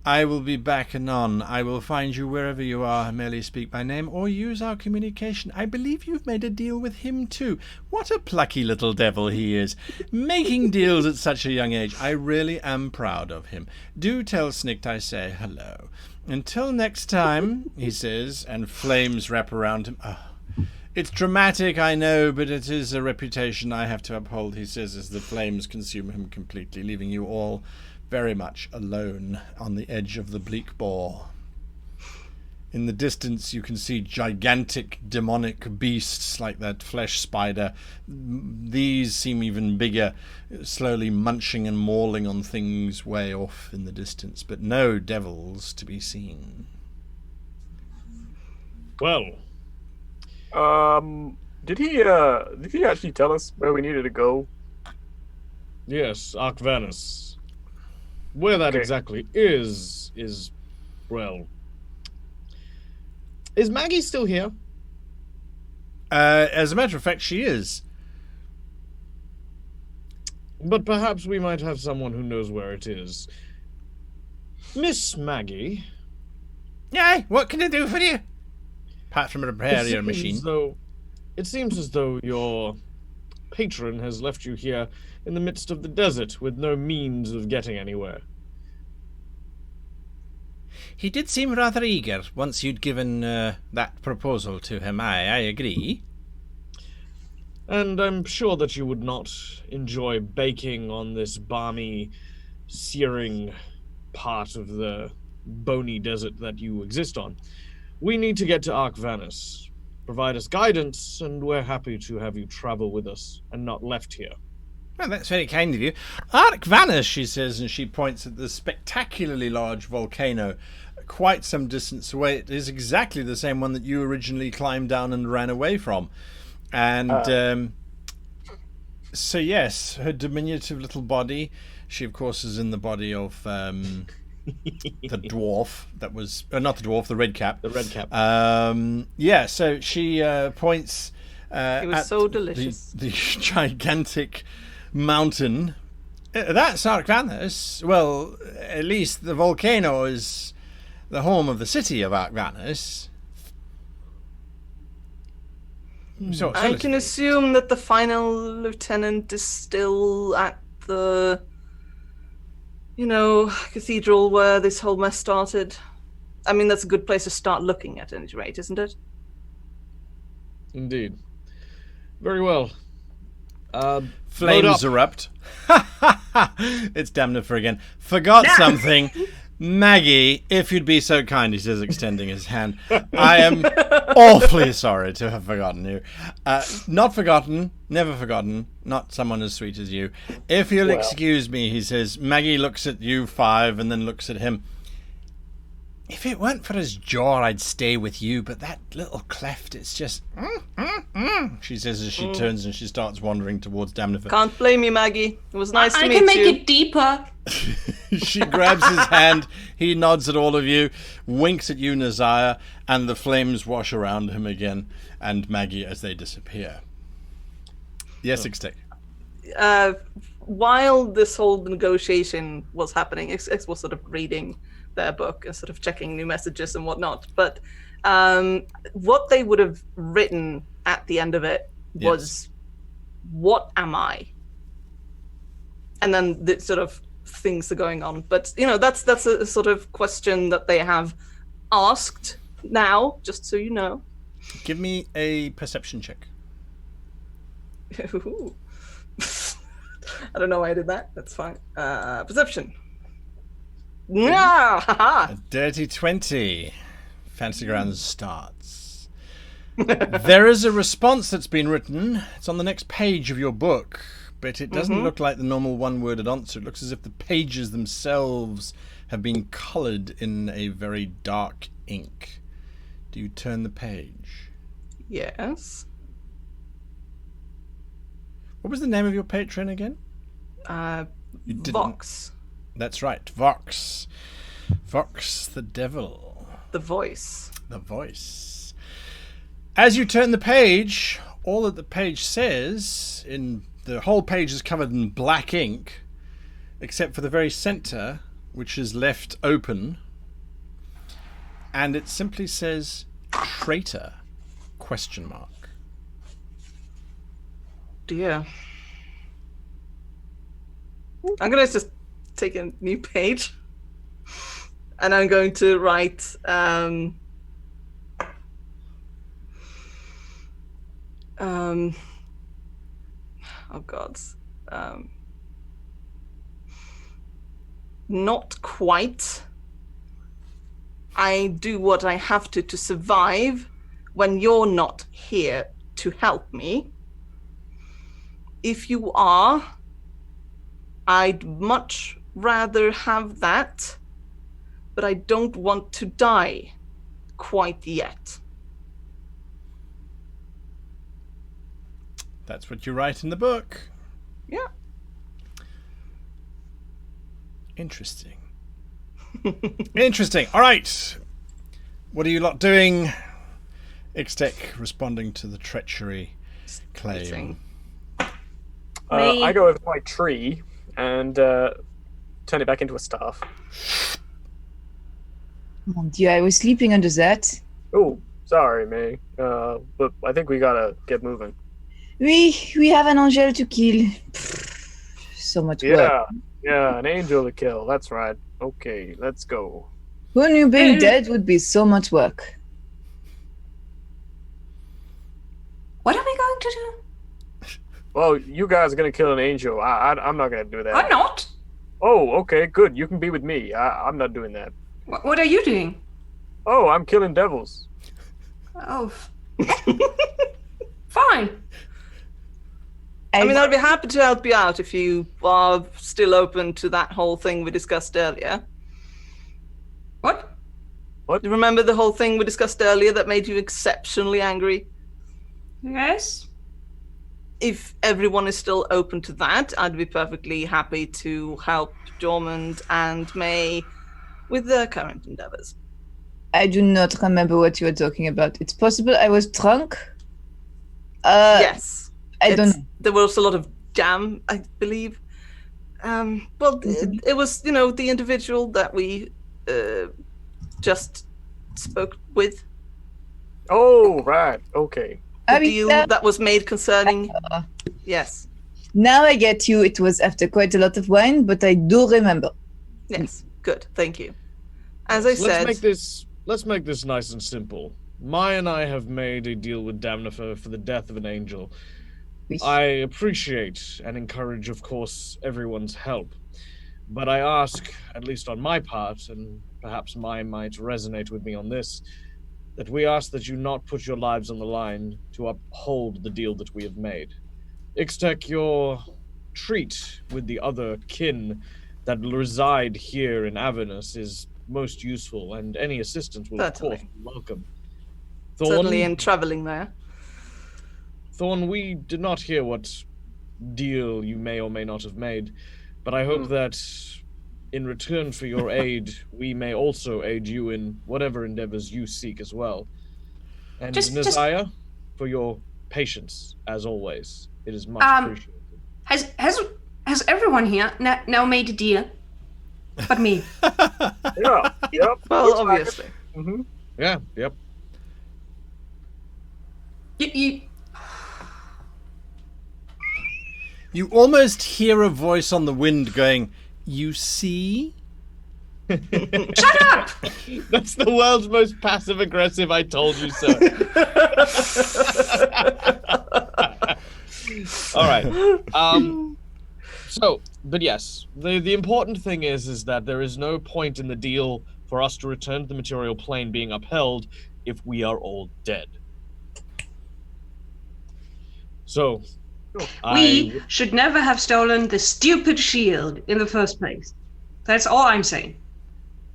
S1: I will be back anon. I will find you wherever you are, merely speak my name, or use our communication. I believe you've made a deal with him too. What a plucky little devil he is, making deals at such a young age. I really am proud of him. Do tell Snikt I say hello. Until next time, he says, and flames wrap around him. Oh, it's dramatic, I know, but it is a reputation I have to uphold, he says, as the flames consume him completely, leaving you all very much alone on the edge of the bleak bore. In the distance you can see gigantic demonic beasts like that flesh spider. These seem even bigger, slowly munching and mauling on things way off in the distance, but no devils to be seen.
S2: Well,
S5: did he actually tell us where we needed to go?
S2: yes, Avernus. Where that
S5: Okay.
S2: exactly is, well... Is Maggie still here?
S1: As a matter of fact, she is.
S2: But perhaps we might have someone who knows where it is. Miss Maggie.
S1: Yay, what can I do for you? Apart from repair your machine.
S2: It seems as though your patron has left you here in the midst of the desert with no means of getting anywhere.
S1: He did seem rather eager once you'd given that proposal to him. I agree.
S2: And I'm sure that you would not enjoy baking on this balmy, searing part of the bony desert that you exist on. We need to get to Avernus. provide us guidance, and we're happy to have you travel with us and not left here.
S1: Well, that's very kind of you. Avernus, she says, and she points at the spectacularly large volcano quite some distance away. It is exactly the same one that you originally climbed down and ran away from. And so, yes, her diminutive little body, she, of course, is in the body of the dwarf that was... not the dwarf, the red cap.
S2: The red cap.
S1: Yeah, so she points...
S4: it was
S1: at
S4: so delicious.
S1: The gigantic mountain. That's Avernus. Well, at least the volcano is the home of the city of Avernus. So
S4: I can assume that the final lieutenant is still at the, cathedral where this whole mess started. I mean, that's a good place to start looking at any rate, isn't it?
S2: Indeed. Very well.
S1: Flames erupt. It's Damnifer again. Forgot something. Maggie, if you'd be so kind, he says, extending his hand. I am awfully sorry to have forgotten you. Not forgotten, never forgotten, not someone as sweet as you. If you'll excuse me, he says. Maggie looks at you, 5, and then looks at him. If it weren't for his jaw, I'd stay with you, but that little cleft, it's just... she says as she turns and she starts wandering towards Damnifer.
S4: Can't blame you, Maggie. It was nice to meet you.
S6: I can make it deeper.
S1: She grabs his hand, he nods at all of you, winks at you, Nazaya, and the flames wash around him again, and Maggie as they disappear. Yes, Ixtec.
S4: While this whole negotiation was happening, X was sort of reading their book and sort of checking new messages and whatnot, but what they would have written at the end of it was, what am I? And then the sort of things are going on, but that's a sort of question that they have asked now, just so you know.
S1: Give me a perception check.
S4: I don't know why I did that. That's fine. Perception.
S1: A dirty 20. Fantasy Grounds starts. There is a response that's been written. It's on the next page of your book, but it doesn't look like the normal one-worded answer. It looks as if the pages themselves have been coloured in a very dark ink. Do you turn the page?
S4: Yes.
S1: What was the name of your patron again?
S4: Vox.
S1: That's right, Vox. Vox the devil.
S4: The voice.
S1: The voice. As you turn the page, all that the page says, the whole page is covered in black ink, except for the very center, which is left open, and it simply says, traitor, ?
S4: Dear. I'm going to just take a new page, and I'm going to write oh god, not quite. I do what I have to survive when you're not here to help me. If you are, I'd much rather have that, but I don't want to die quite yet.
S1: That's what you write in the book.
S4: Yeah.
S1: Interesting. Interesting. All right. What are you lot doing? Ixtec responding to the treachery claim.
S5: I go over to my tree and turn it back into a staff.
S3: Mon Dieu, I was sleeping under that.
S5: Oh, sorry, May. But I think we gotta get moving.
S3: We have an angel to kill. So much work.
S5: Yeah, an angel to kill. That's right. Okay, let's go.
S3: Who knew being dead would be so much work?
S6: What are we going to do?
S5: Well, you guys are gonna kill an angel. I'm not gonna do that.
S6: I'm not.
S5: Oh, okay, good. You can be with me. I'm not doing that.
S6: What are you doing?
S5: Oh, I'm killing devils.
S6: Oh, Fine.
S4: I mean, I'd be happy to help you out if you are still open to that whole thing we discussed earlier.
S6: What?
S4: You remember the whole thing we discussed earlier that made you exceptionally angry?
S6: Yes.
S4: If everyone is still open to that, I'd be perfectly happy to help Dormand and May with their current endeavors.
S3: I do not remember what you were talking about. It's possible I was drunk.
S4: Yes.
S3: I don't know.
S4: There was a lot of jam, I believe. It was, the individual that we just spoke with.
S5: Oh, right. Okay.
S4: The deal that was made concerning... Yes.
S3: Now I get you. It was after quite a lot of wine, but I do remember.
S4: Yes. Good. Thank you. As I said...
S2: Let's make this nice and simple. Mhaire and I have made a deal with Damnifer for the death of an angel. I appreciate and encourage, of course, everyone's help. But I ask, at least on my part, and perhaps Mhaire might resonate with me on this, that we ask that you not put your lives on the line to uphold the deal that we have made. Ixtec, your treat with the other kin that reside here in Avernus is most useful, and any assistance will,
S4: Certainly.
S2: of course, be welcome.
S4: Certainly in traveling there.
S2: Thorn, we did not hear what deal you may or may not have made, but I hope that in return for your aid, we may also aid you in whatever endeavors you seek as well. And Nazaya, for your patience, as always. It is much appreciated.
S6: Has everyone here now made a deal? But me.
S5: Yeah. Yep.
S4: Well, obviously.
S5: Mm-hmm.
S2: Yeah, yep.
S1: You almost hear a voice on the wind going, "You see?"
S6: Shut up!
S2: That's the world's most passive-aggressive "I told you so." All right. But yes, the important thing is that there is no point in the deal for us to return to the material plane being upheld if we are all dead. So,
S6: we should never have stolen the stupid shield in the first place. That's all I'm saying.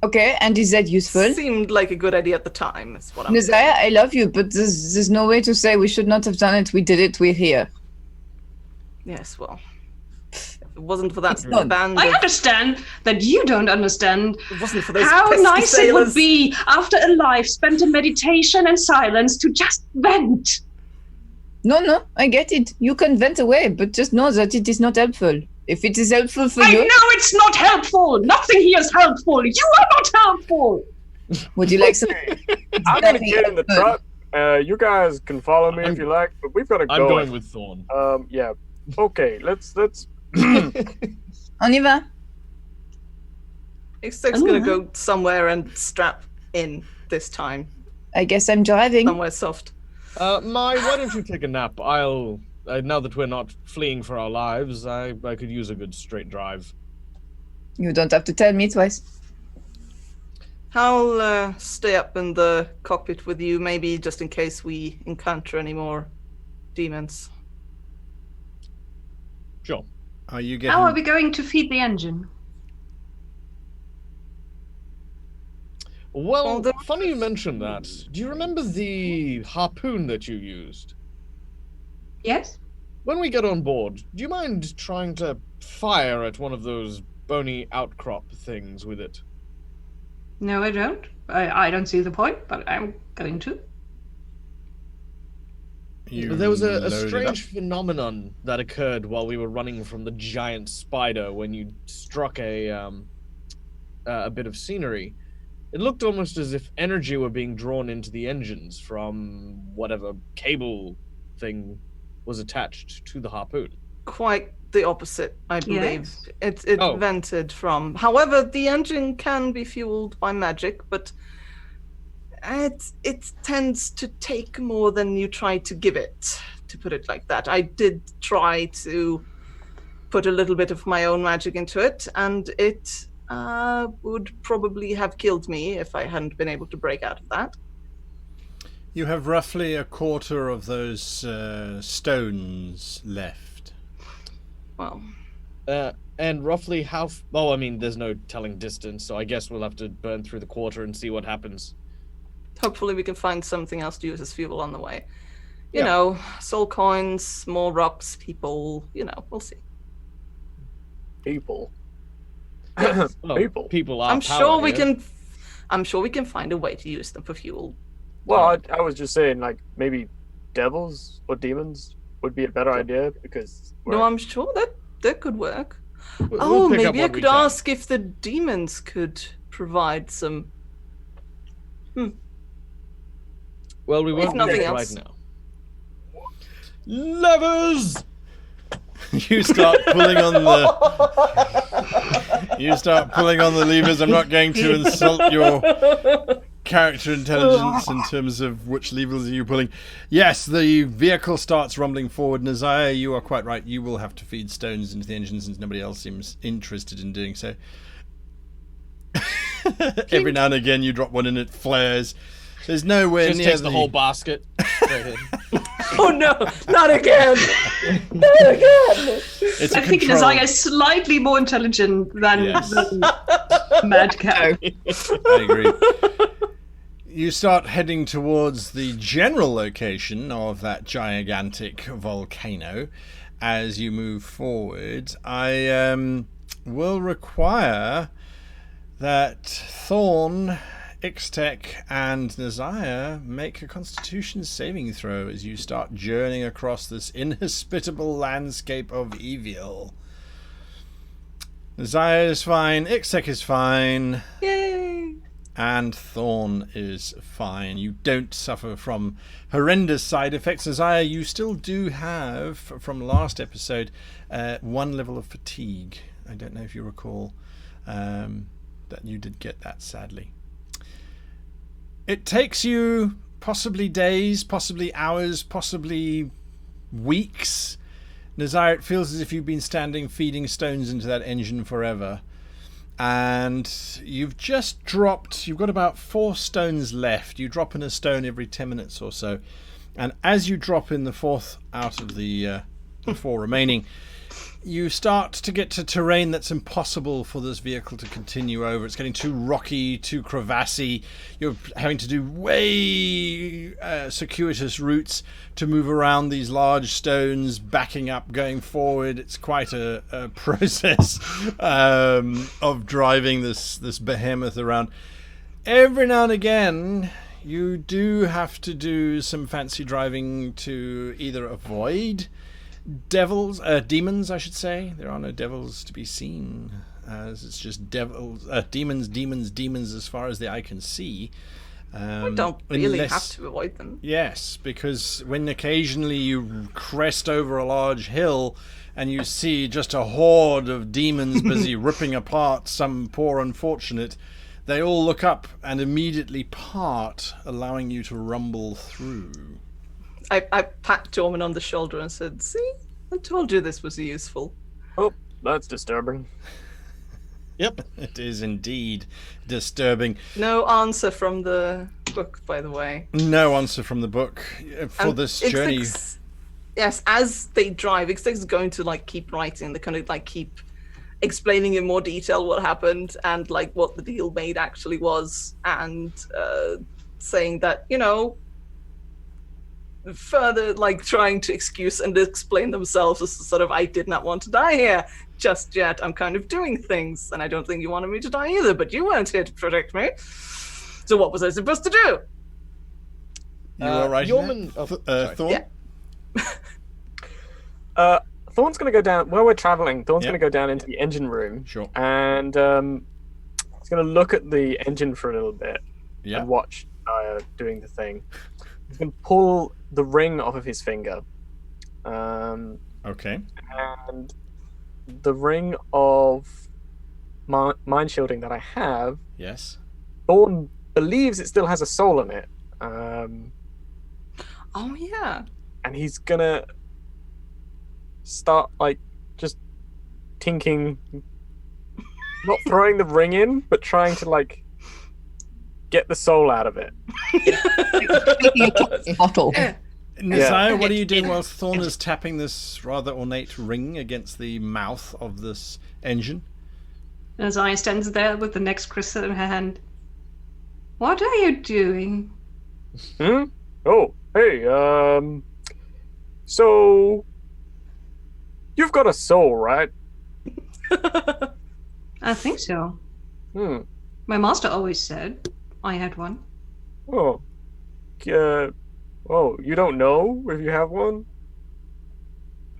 S3: Okay, and is that useful?
S4: Seemed like a good idea at the time, is what I'm saying.
S3: Nazaya, I love you, but there's no way to say we should not have done it. We did it, we're here.
S4: Yes, well, if it wasn't for that
S3: It's done.
S4: band
S6: I
S4: of,
S6: understand that you don't understand
S4: it wasn't for those
S6: how
S4: pesky
S6: nice it
S4: sailors.
S6: would be after a life spent in meditation and silence to just vent.
S3: No, I get it. You can vent away, but just know that it is not helpful. If it is helpful for
S6: I
S3: you...
S6: know it's not helpful. Nothing here is helpful. You are not helpful.
S3: Would you like some...
S5: I'm gonna get in the truck. You guys can follow me if you like, but we've got to go.
S2: I'm going with Thorn.
S5: Yeah. Okay. Let's.
S3: On y va.
S4: Ixtec's gonna go somewhere and strap in this time.
S3: I guess I'm driving.
S4: Somewhere soft.
S2: Mhaire, why don't you take a nap? I'll... now that we're not fleeing for our lives, I could use a good straight drive.
S3: You don't have to tell me twice.
S4: I'll stay up in the cockpit with you, maybe just in case we encounter any more demons.
S2: Sure.
S1: Are you getting...
S6: How are we going to feed the engine?
S2: Well, funny you mentioned that. Do you remember the harpoon that you used?
S6: Yes?
S2: When we get on board, do you mind trying to fire at one of those bony outcrop things with it?
S6: No, I don't. I don't see the point, but I'm going to.
S2: There was a
S1: load it
S2: strange phenomenon that occurred while we were running from the giant spider when you struck a bit of scenery. It looked almost as if energy were being drawn into the engines from whatever cable thing was attached to the harpoon.
S4: Quite the opposite, I believe.
S6: Yes.
S4: It vented from. However, the engine can be fueled by magic, but it tends to take more than you try to give it, to put it like that. I did try to put a little bit of my own magic into it, and it would probably have killed me if I hadn't been able to break out of that.
S1: You have roughly a quarter of those stones left.
S4: Well,
S2: And roughly how... Oh, I mean, there's no telling distance, so I guess we'll have to burn through the quarter and see what happens.
S4: hopefully we can find something else to use as fuel on the way. You
S2: Yeah.
S4: know, soul coins, more rocks, people, you know, we'll see.
S5: People.
S2: Well,
S5: People.
S2: People are
S4: I'm
S2: power
S4: sure we
S2: here.
S4: can find a way to use them for fuel.
S5: Well, I was just saying, like, maybe devils or demons would be a better idea because.
S4: No, I'm sure that could work.
S2: We'll pick up
S4: Maybe I
S2: what we
S4: could
S2: can.
S4: ask if the demons could provide some.
S2: Well, we won't do
S4: nothing
S2: it
S4: else.
S2: right now. Levers!
S1: You start pulling on the. You start pulling on the levers. I'm not going to insult your character intelligence in terms of which levers are you pulling. Yes, the vehicle starts rumbling forward. Nazaya, you are quite right. You will have to feed stones into the engine since nobody else seems interested in doing so. Every now and again, you drop one and it flares. There's nowhere
S2: Just
S1: near
S2: takes the whole basket. Straight in.
S4: Oh no, not again! Not again!
S1: It's a
S6: I think
S1: control.
S6: Nazaya is slightly more intelligent than,
S1: Yes.
S6: than Mad Cow.
S1: I agree. You start heading towards the general location of that gigantic volcano. As you move forward, I will require that Thorn, Ixtec, and Nazaya make a Constitution saving throw as you start journeying across this inhospitable landscape of evil. Nazaya is fine, Ixtec is fine.
S4: Yay!
S1: And Thorn is fine. You don't suffer from horrendous side effects. Nazaya, you still do have, from last episode, 1 level of fatigue. I don't know if you recall that you did get that, sadly. It takes you possibly days, possibly hours, possibly weeks. Nazaya, it feels as if you've been standing feeding stones into that engine forever. And you've just dropped, you've got about 4 stones left. You drop in a stone every 10 minutes or so. And as you drop in the 4th out of the 4 remaining, you start to get to terrain that's impossible for this vehicle to continue over. It's getting too rocky, too crevassy. You're having to do way circuitous routes to move around these large stones, backing up, going forward. It's quite a process of driving this behemoth around. Every now and again, you do have to do some fancy driving to either avoid demons, I should say. There are no devils to be seen, as it's just demons as far as the eye can see.
S4: We don't really
S1: unless-
S4: have to avoid them.
S1: Yes, because when occasionally you crest over a large hill and you see just a horde of demons busy ripping apart some poor unfortunate, they all look up and immediately part, allowing you to rumble through.
S4: I pat Jorman on the shoulder and said, "See, I told you this was useful."
S5: Oh, that's disturbing.
S2: Yep.
S1: It is indeed disturbing.
S4: No answer from the book, by the way.
S1: No answer from the book for
S4: And
S1: this
S4: Ixtec's-
S1: journey.
S4: Yes, as they drive, Ixtec's going to like keep writing. They kind of like keep explaining in more detail what happened and like what the deal made actually was, and saying that, you know, further like trying to excuse and explain themselves as sort of, I did not want to die here just yet. I'm kind of doing things, and I don't think you wanted me to die either, but you weren't here to protect me. So what was I supposed to do?
S1: You all right?
S2: Yeoman- oh, sorry.
S1: Thorn?
S4: Yeah.
S5: Thorn's going to go down, while we're traveling, Thorn's
S1: Yep.
S5: going to go down into the engine room.
S1: Sure.
S5: And he's going to look at the engine for a little bit
S1: Yeah.
S5: and watch doing the thing. He's going to pull the ring off of his finger.
S1: Okay.
S5: And the ring of mind shielding that I have,
S1: Yes.
S5: Thorn believes it still has a soul in it.
S4: Oh yeah.
S5: And he's gonna start like just tinking, not throwing the ring in, but trying to like get the soul out of it.
S3: Making a toxic bottle.
S1: Nasiah, what are you doing whilst Thorn is tapping this rather ornate ring against the mouth of this engine?
S6: Nasiah stands there with the next crystal in her hand. What are you doing?
S5: Oh, hey, so you've got a soul, right?
S6: I think so. My master always said I had one.
S5: Oh, you don't know if you have one?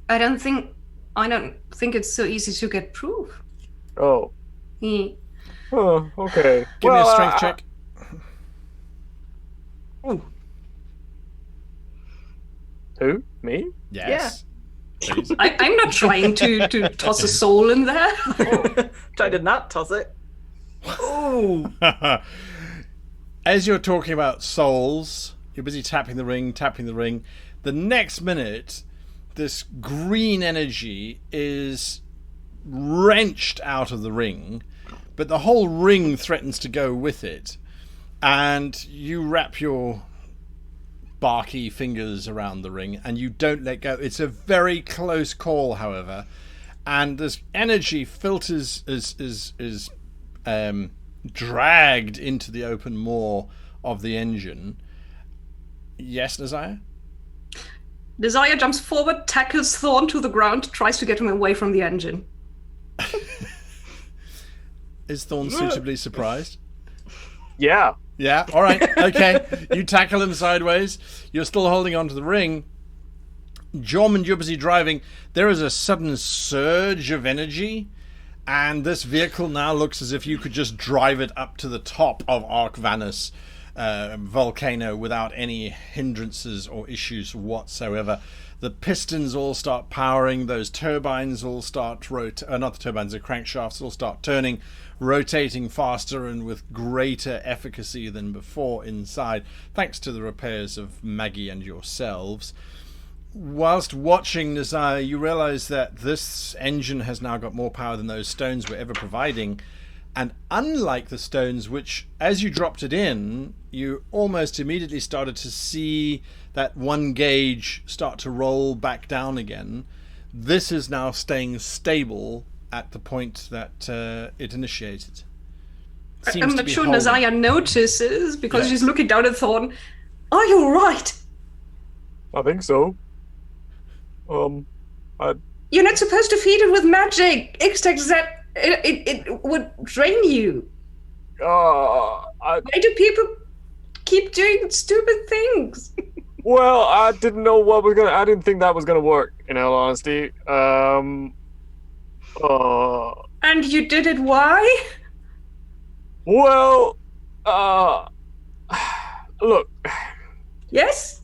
S6: I don't think it's so easy to get proof.
S5: Oh. Oh, okay.
S1: Give me a strength check.
S5: Who? Me?
S1: Yes. Please.
S6: I'm not trying to toss a soul in there.
S4: Try to not toss it.
S1: Oh. As you're talking about souls, you're busy tapping the ring. The next minute, this green energy is wrenched out of the ring, but the whole ring threatens to go with it. And you wrap your barky fingers around the ring and you don't let go. It's a very close call, however, and this energy filters is dragged into the open maw of the engine. Yes, Nasiah?
S6: Nasiah jumps forward, tackles Thorn to the ground, tries to get him away from the engine.
S1: Is Thorn suitably surprised?
S5: Yeah.
S1: Yeah, all right, okay. You tackle him sideways. You're still holding onto the ring. Jormund, you're busy driving. There is a sudden surge of energy, and this vehicle now looks as if you could just drive it up to the top of Avernus volcano without any hindrances or issues whatsoever. The pistons all start powering. Those turbines all start not the turbines, the crankshafts all start turning, rotating faster and with greater efficacy than before inside, thanks to the repairs of Maggie and yourselves. Whilst watching Nasiah, you realise that this engine has now got more power than those stones were ever providing. And unlike the stones, which, as you dropped it in, you almost immediately started to see that one gauge start to roll back down again, this is now staying stable at the point that it initiated.
S6: I'm not sure Nasiah notices because she's looking down at Thorn. Are you all right?
S5: I think so.
S6: You're not supposed to feed it with magic. Except that it would drain you. Why do people keep doing stupid things?
S5: Well, I didn't know I didn't think that was gonna work, in all honesty.
S6: And you did it why?
S5: Well, look.
S6: Yes?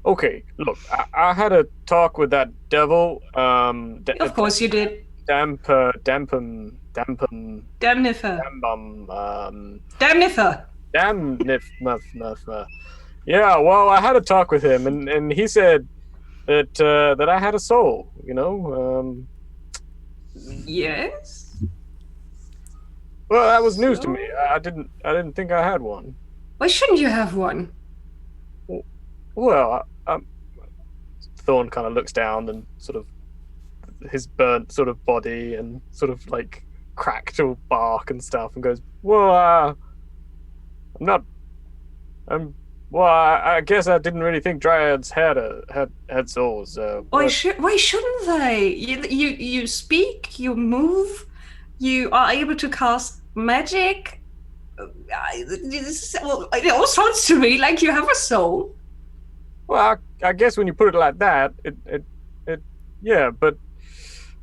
S5: Okay, look, I had a talk with that devil,
S6: Of course you did.
S5: Damnifer. Yeah, well, I had a talk with him, and he said that I had a soul, you know.
S6: Yes.
S5: Well, that was news to me. I didn't think I had one.
S6: Why shouldn't you have one?
S5: Well, Thorn kind of looks down and sort of his burnt sort of body and sort of like cracked or bark and stuff, and goes, "Well, I guess I didn't really think dryads had souls.
S6: Why shouldn't they? You speak, you move, you are able to cast magic. It all sounds to me like you have a soul.
S5: Well, I guess when you put it like that, it yeah, but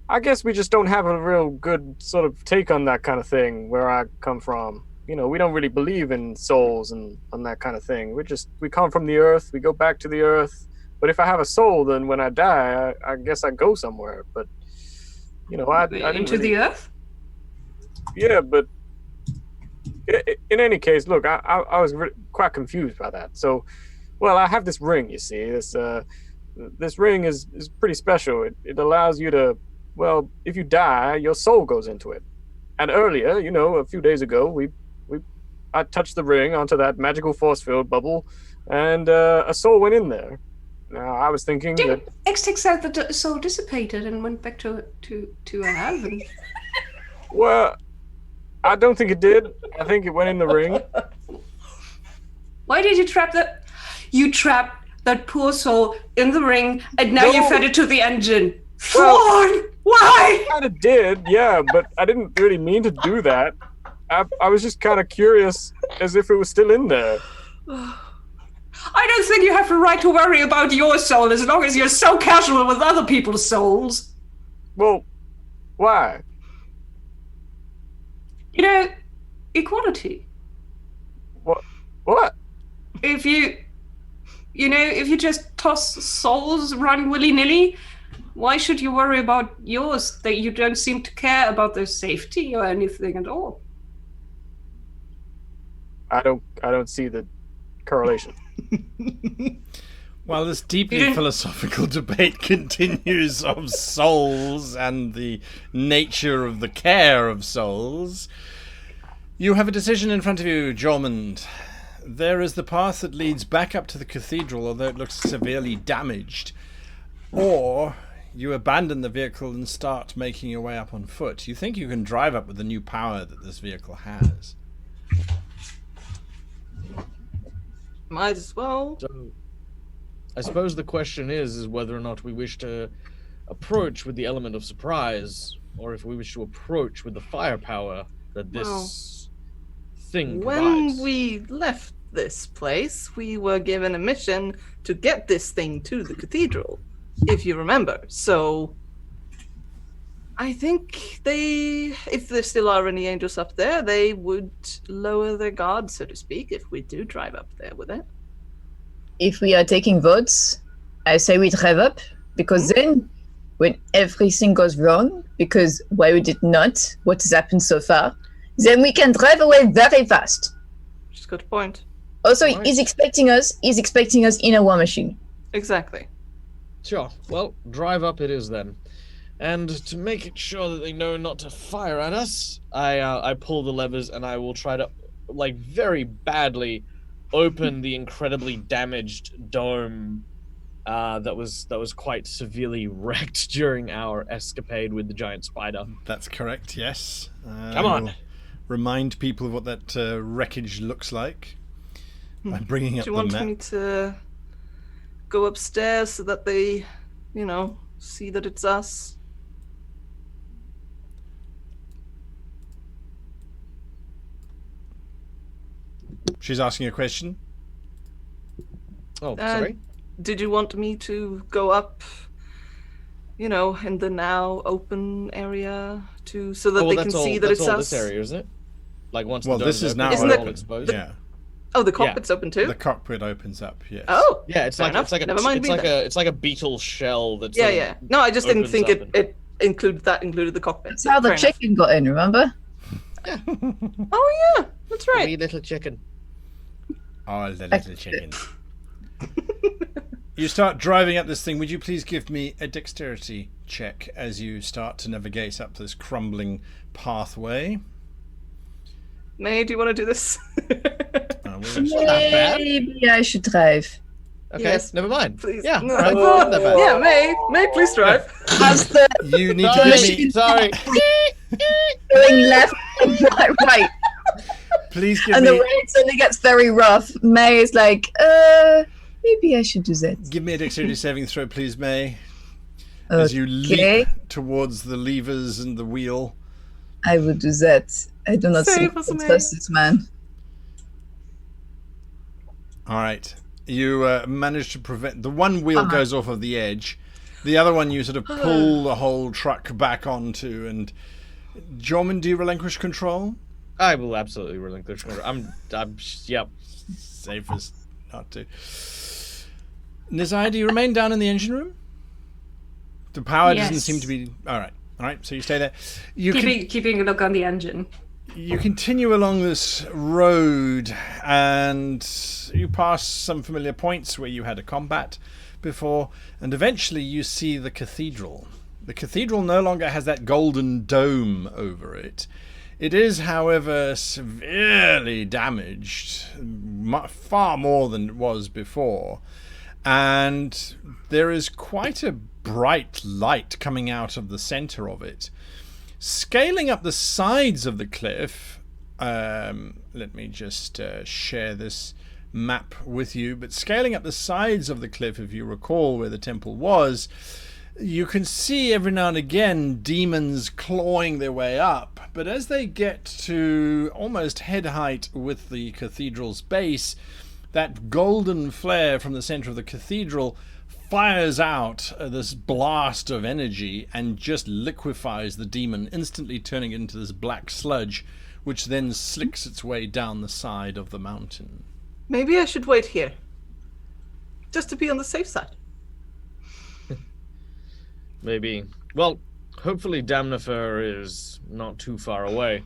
S5: I guess we just don't have a real good sort of take on that kind of thing where I come from. You know, we don't really believe in souls and on that kind of thing. We come from the earth, we go back to the earth. But if I have a soul, then when I die, I guess I go somewhere. But, you know, I didn't
S6: into the earth?
S5: Yeah, but in any case, look, I was quite confused by that. So, well, I have this ring, you see. This ring is pretty special. It allows you to, well, if you die, your soul goes into it. And earlier, you know, a few days ago, we I touched the ring onto that magical force field bubble, and a soul went in there. Now, I was thinking that...
S6: Didn't X-Tech said that the soul dissipated and went back to Avernus?
S5: Well, I don't think it did. I think it went in the ring.
S6: Why did you trap that? You trapped that poor soul in the ring, and now you fed it to the engine.
S5: Well,
S6: why?
S5: I kind of did, yeah, but I didn't really mean to do that. I was just kind of curious, as if it was still in there.
S6: I don't think you have the right to worry about your soul as long as you're so casual with other people's souls.
S5: Well, why?
S6: You know, equality.
S5: What?
S6: If you just toss souls around willy-nilly, why should you worry about yours that you don't seem to care about their safety or anything at all?
S5: I don't see the correlation.
S1: While this deeply philosophical debate continues of souls and the nature of the care of souls, you have a decision in front of you, Jormund. There is the path that leads back up to the cathedral, although it looks severely damaged. Or you abandon the vehicle and start making your way up on foot. You think you can drive up with the new power that this vehicle has.
S4: Might as well.
S2: So, I suppose the question is whether or not we wish to approach with the element of surprise, or if we wish to approach with the firepower that this thing provides.
S4: When we left this place, we were given a mission to get this thing to the cathedral, if you remember. So I think if there still are any angels up there, they would lower their guard, so to speak, if we do drive up there with it.
S3: If we are taking votes, I say we drive up, because then when everything goes wrong, because why would it not, what has happened so far, then we can drive away very fast.
S4: Which is a good point.
S3: Also,
S2: Right.
S3: he's expecting us in a war machine.
S4: Exactly.
S2: Sure. Well, drive up it is then. And to make it sure that they know not to fire at us, I pull the levers and I will try to, like, very badly open the incredibly damaged dome that was quite severely wrecked during our escapade with the giant spider.
S1: That's correct, yes.
S2: Come on.
S1: We'll remind people of what that wreckage looks like by bringing up
S4: Do
S1: the
S4: you want
S1: map.
S4: me to go upstairs so that they, see that it's us?
S1: She's asking a question.
S2: Oh, sorry.
S4: Did you want me to go up, in the now open area so that they can see that it's
S2: that's all
S4: us?
S2: this area, isn't it? Like once
S1: Well,
S2: the
S1: this
S2: dome's
S1: is
S2: open,
S1: now
S2: it's
S4: Isn't
S2: all
S4: it-
S2: exposed.
S1: Yeah,
S4: Oh, the cockpit's open too?
S1: the cockpit opens up, yes.
S4: Oh!
S2: Yeah, it's
S4: Fair
S2: like
S4: enough.
S2: it's like a
S4: Never mind me then.
S2: it's like a beetle shell that's
S4: Yeah. No, I just didn't
S2: opens
S4: think
S2: up and-
S4: it included the cockpit.
S3: That's how the
S4: Fair enough.
S3: chicken got in, remember?
S4: Oh, yeah, that's right.
S2: wee little chicken.
S1: Oh, the little chicken. You start driving up this thing. Would you please give me a dexterity check as you start to navigate up this crumbling pathway?
S4: May, do you want to do this?
S1: Oh, well, it's-
S3: Maybe I should drive.
S2: Okay,
S4: Yes.
S2: never mind.
S4: Please.
S2: Yeah,
S4: No.
S2: right, not that bad.
S4: Yeah, May, please drive.
S3: As the
S1: you need to
S2: Sorry,
S1: give me.
S2: sorry.
S3: going left and right,
S1: Please give
S3: and the
S1: me.
S3: road suddenly gets very rough. May is like, maybe I should do that.
S1: Give me a dexterity saving throw, please, May. As you
S3: Okay,
S1: leap towards the levers and the wheel.
S3: I will do that. I do not
S4: Save
S3: think
S4: us, May.
S3: trust this man.
S1: All right. You manage to prevent the one wheel goes off of the edge. The other one you sort of pull the whole truck back onto. And Jormund, do you relinquish control?
S2: I will absolutely relinquish control. Yep.
S1: Safest not to. Nizai, do you remain down in the engine room? The power doesn't
S6: Yes.
S1: seem to be. All right. So you stay there. You
S6: Keeping a look on the engine.
S1: You continue along this road and you pass some familiar points where you had a combat before, and eventually you see the cathedral. The cathedral no longer has that golden dome over it. It is, however, severely damaged, far more than it was before, and there is quite a bright light coming out of the center of it. Scaling up the sides of the cliff, let me just share this map with you, but scaling up the sides of the cliff, if you recall where the temple was, you can see every now and again demons clawing their way up, but as they get to almost head height with the cathedral's base, that golden flare from the center of the cathedral fires out this blast of energy and just liquefies the demon, instantly turning it into this black sludge, which then slicks its way down the side of the mountain.
S4: Maybe I should wait here, just to be on the safe side.
S2: Maybe. Well, hopefully Damnifer is not too far away.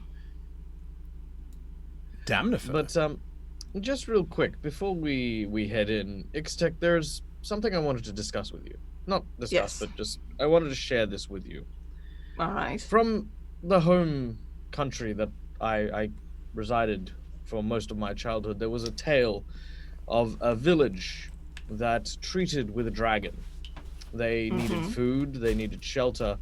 S1: Damnifer?
S2: But, just real quick, before we head in, Ixtec, there's something I wanted to discuss with you. Not discuss,
S4: Yes.
S2: but just, I wanted to share this with you.
S4: All right.
S2: From the home country that I resided for most of my childhood, there was a tale of a village that treated with a dragon. They needed food, they needed shelter,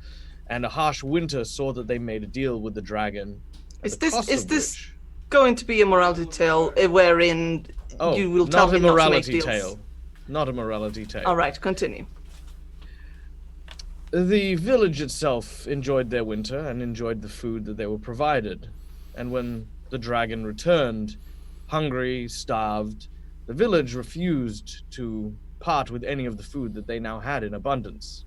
S2: and a harsh winter saw that they made a deal with the dragon.
S4: Is this going to be a morality tale wherein
S2: Oh,
S4: you will tell
S2: not
S4: me
S2: a
S4: not to make
S2: morality
S4: deals?
S2: tale. Not a morality tale.
S4: All right, continue.
S2: The village itself enjoyed their winter and enjoyed the food that they were provided. And when the dragon returned, hungry, starved, the village refused to part with any of the food that they now had in abundance.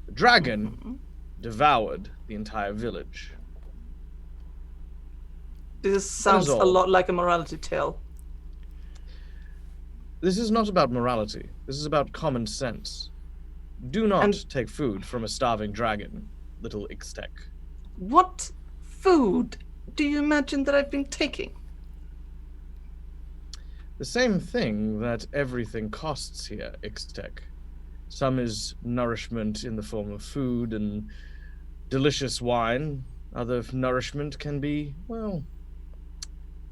S2: The dragon devoured the entire village.
S4: This sounds a
S2: all.
S4: lot like a morality tale.
S2: This is not about morality. This is about common sense. Do not take food from a starving dragon, little Ixtec.
S4: What food do you imagine that I've been taking?
S2: The same thing that everything costs here, Ixtec. Some is nourishment in the form of food and delicious wine. Other nourishment can be, well,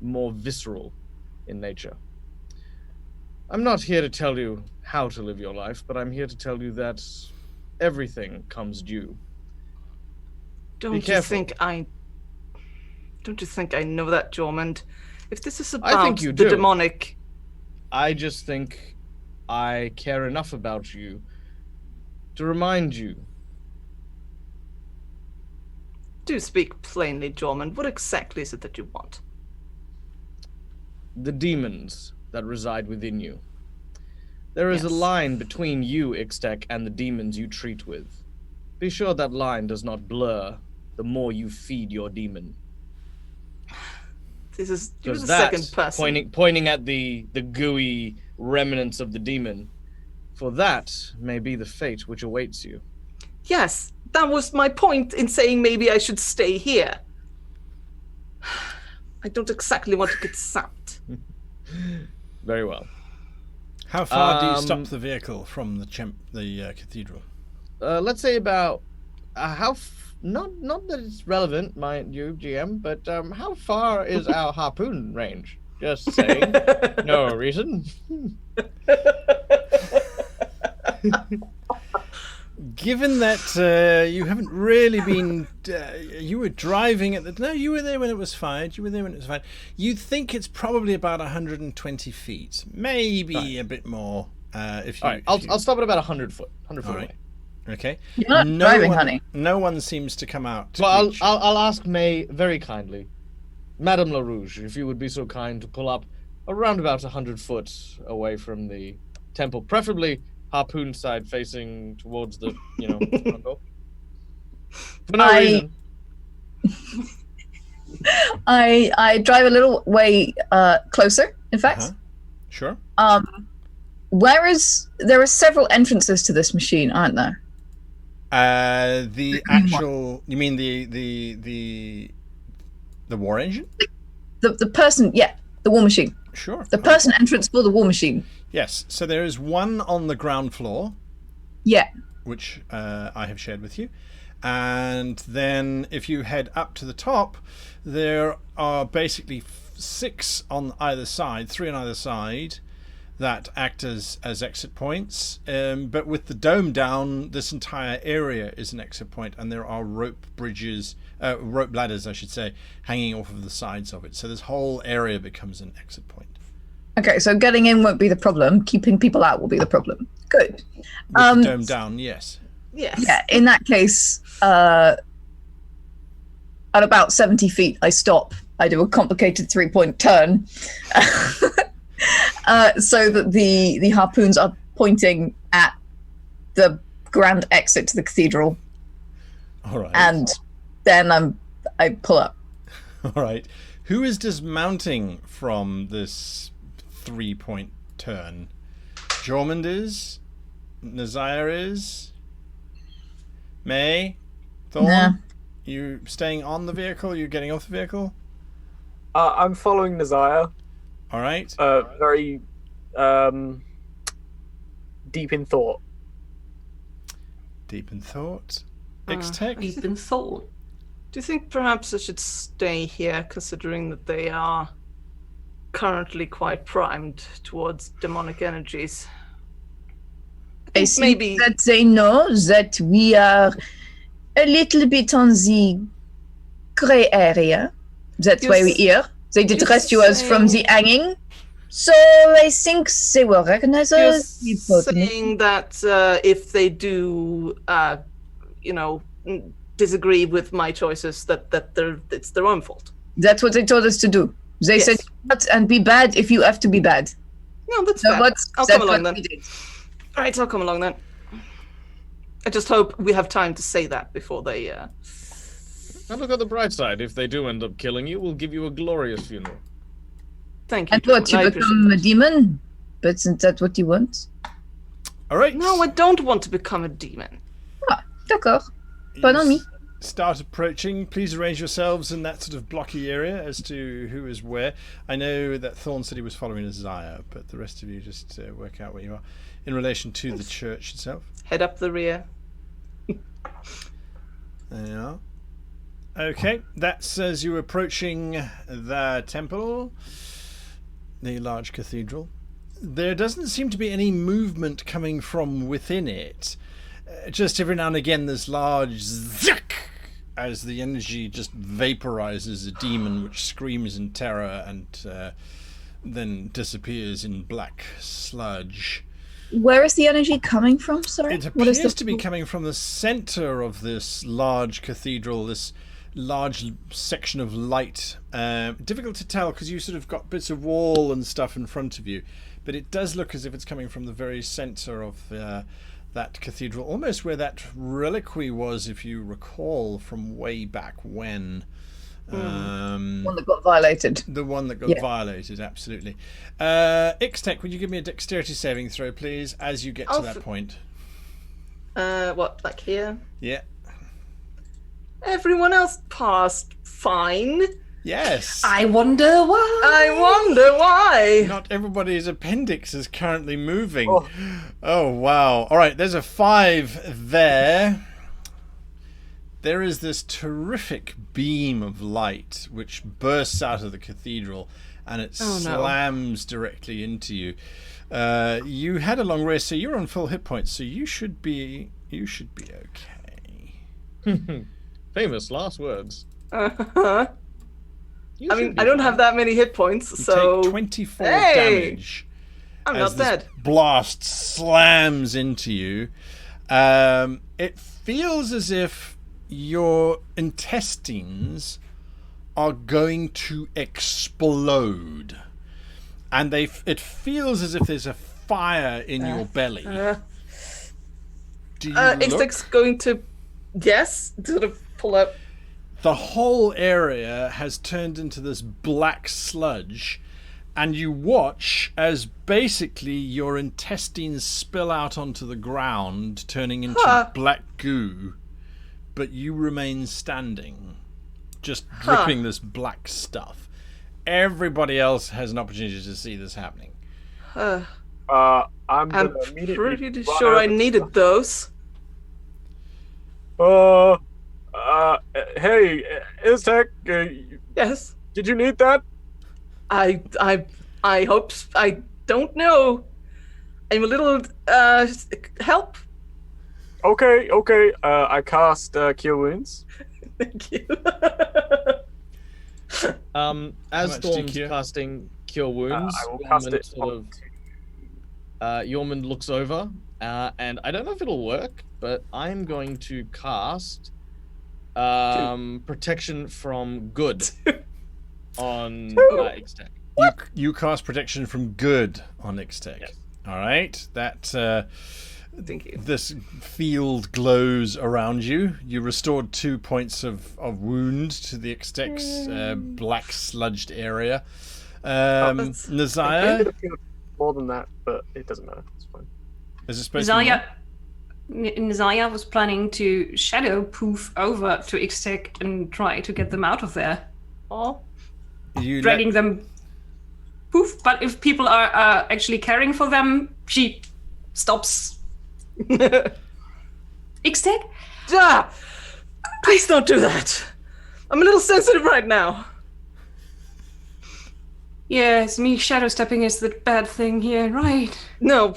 S2: more visceral in nature. I'm not here to tell you how to live your life, but I'm here to tell you that everything comes due.
S4: Don't you
S2: careful.
S4: think I know that, Jormund? If this is
S2: I
S4: about
S2: think you
S4: the
S2: do.
S4: demonic,
S2: I just think I care enough about you to remind you.
S4: do speak plainly, Jormund. What exactly is it that you want?
S2: The demons that reside within you. There is a
S4: Yes.
S2: line between you, Ixtec, and the demons you treat with. Be sure that line does not blur the more you feed your demon.
S4: This is you're
S2: Because
S4: the
S2: that,
S4: second person.
S2: pointing at the gooey remnants of the demon, for that may be the fate which awaits you.
S4: Yes, that was my point in saying maybe I should stay here. I don't exactly want to get sapped.
S2: Very well.
S1: How far do you stop the vehicle from the cathedral?
S2: Let's say about not that it's relevant, mind you, GM, but how far is our harpoon range? Just saying. No reason.
S1: Given that you haven't really been, you were driving at the. No, you were there when it was fired. You think it's probably about 120 feet, maybe a bit more. If you,
S2: All right, I'll stop at about 100 foot. 100 foot
S1: All right.
S2: away.
S1: Okay.
S3: You're not driving,
S1: one,
S3: honey.
S1: No one seems to come out. To
S2: Well,
S1: greet you.
S2: I'll ask May very kindly, Madame LaRouge, if you would be so kind to pull up around about 100 foot away from the temple, preferably harpoon side facing towards the, front door. For no reason.
S3: I drive a little way closer, in fact.
S1: Uh-huh. Sure.
S3: There are several entrances to this machine, aren't there?
S1: The actual. You mean the war engine?
S3: The person, the war machine.
S1: Sure.
S3: The person entrance for the war machine.
S1: Yes. So there is one on the ground floor,
S3: Yeah.
S1: which I have shared with you, And then if you head up to the top, there are basically 6 on either side, 3 on either side, that act as exit points. But with the dome down, this entire area is an exit point, and there are rope ladders, I should say, hanging off of the sides of it. So this whole area becomes an exit point.
S3: Okay, so getting in won't be the problem. Keeping people out will be the problem. Good.
S1: With the dome down, yes.
S4: Yes.
S3: Yeah, in that case, at about 70 feet, I stop. I do a complicated 3-point turn so that the harpoons are pointing at the grand exit to the cathedral.
S1: All right.
S3: And then I pull up.
S1: All right. Who is dismounting from this 3-point turn? Jormund is? Nazire is? May? Thorn?
S3: Nah.
S1: You staying on the vehicle? You getting off the vehicle?
S5: I'm following Nazire.
S1: All right.
S5: Very deep in thought.
S1: Deep in thought. X-Tech?
S6: Deep in thought.
S4: Do you think perhaps I should stay here, considering that they are currently quite primed towards demonic energies?
S3: I think
S4: maybe
S3: that they know that we are a little bit on the grey area. That's why we're here. They did
S4: you're
S3: rescue us from the hanging. So I think they will recognize us.
S4: you're saying that if they do, disagree with my choices, that it's their own fault.
S3: That's what they told us to do. They said, "Cut and be bad if you have to be bad."
S4: No, that's
S3: So
S4: fair.
S3: what's
S4: I'll
S3: that's
S4: come along
S3: what
S4: then.
S3: we did.
S4: All right, I'll come along then. I just hope we have time to say that before they.
S2: Now look at the bright side. If they do end up killing you, we'll give you a glorious funeral.
S4: Thank you.
S3: And what,
S4: Jordan.
S3: you
S4: I
S3: become a demon? But isn't that what you want?
S1: All right.
S4: No, I don't want to become a demon.
S3: Ah, d'accord. Pas on me.
S1: Start approaching. Please arrange yourselves in that sort of blocky area as to who is where. I know that Thorn said he was following Azaya, but the rest of you just work out where you are in relation to the church itself.
S4: Head up the rear.
S1: There you are. Okay, that's as you're approaching the temple, the large cathedral. There doesn't seem to be any movement coming from within it. Just every now and again there's large zik as the energy just vaporizes a demon which screams in terror and then disappears in black sludge.
S3: Where is the energy coming from? Sorry.
S1: It
S3: What is
S1: appears to be coming from the center of this large cathedral, this large section of light. Difficult to tell because you sort of got bits of wall and stuff in front of you, but it does look as if it's coming from the very center of that cathedral, almost where that reliquary was, if you recall, from way back when.
S3: one that got violated?
S1: The one that got violated, absolutely. Ixtech, would you give me a dexterity saving throw, please, as you get to that point?
S4: What, like here?
S1: Yeah.
S4: Everyone else passed fine.
S1: Yes.
S6: I wonder why.
S4: I wonder why.
S1: Not everybody's appendix is currently moving. Oh, wow. All right, there's a 5 there. There is this terrific beam of light which bursts out of the cathedral and it slams directly into you. You had a long rest, so you're on full hit points, so you should be okay.
S2: Famous last words.
S4: I mean, I don't have that many hit points, so
S1: take 24 damage.
S4: I'm
S1: as
S4: not dead.
S1: This blast slams into you. It feels as if your intestines are going to explode, and it feels as if there's a fire in your belly. Do you look?
S4: Ixtech's going to, sort of pull up.
S1: The whole area has turned into this black sludge, and you watch as basically your intestines spill out onto the ground, turning into black goo, but you remain standing, just dripping this black stuff. Everybody else has an opportunity to see this happening.
S5: I'm
S4: pretty sure I needed those.
S5: Hey, Iztec,
S4: Yes.
S5: did you need that?
S4: I hope. I don't know. I'm a little. Help.
S5: Okay. I cast Cure Wounds.
S4: Thank you.
S2: As
S1: much do you
S2: Storm's
S1: cure?
S2: casting Cure Wounds,
S5: I will cast
S2: Yormund
S5: it.
S2: sort of Yormund looks over, and I don't know if it'll work, but I'm going to cast Protection from Good on Ixtec.
S1: You cast protection from good on Ixtec.
S2: Yes.
S1: All right. That
S4: Thank you.
S1: this field glows around you. You restored 2 points of wound to the Ixtec's black sludged area.
S4: that's-
S1: Nazaya,
S5: More than that, but it doesn't matter. It's fine.
S1: is it supposed to be more?
S6: Nizaya was planning to shadow poof over to Ixtec and try to get them out of there,
S4: Oh.
S1: You
S6: dragging them poof. But if people are actually caring for them, she stops. Ixtec?
S4: Ah! Please don't do that. I'm a little sensitive right now.
S6: Yes, me shadow stepping is the bad thing here, right?
S4: No,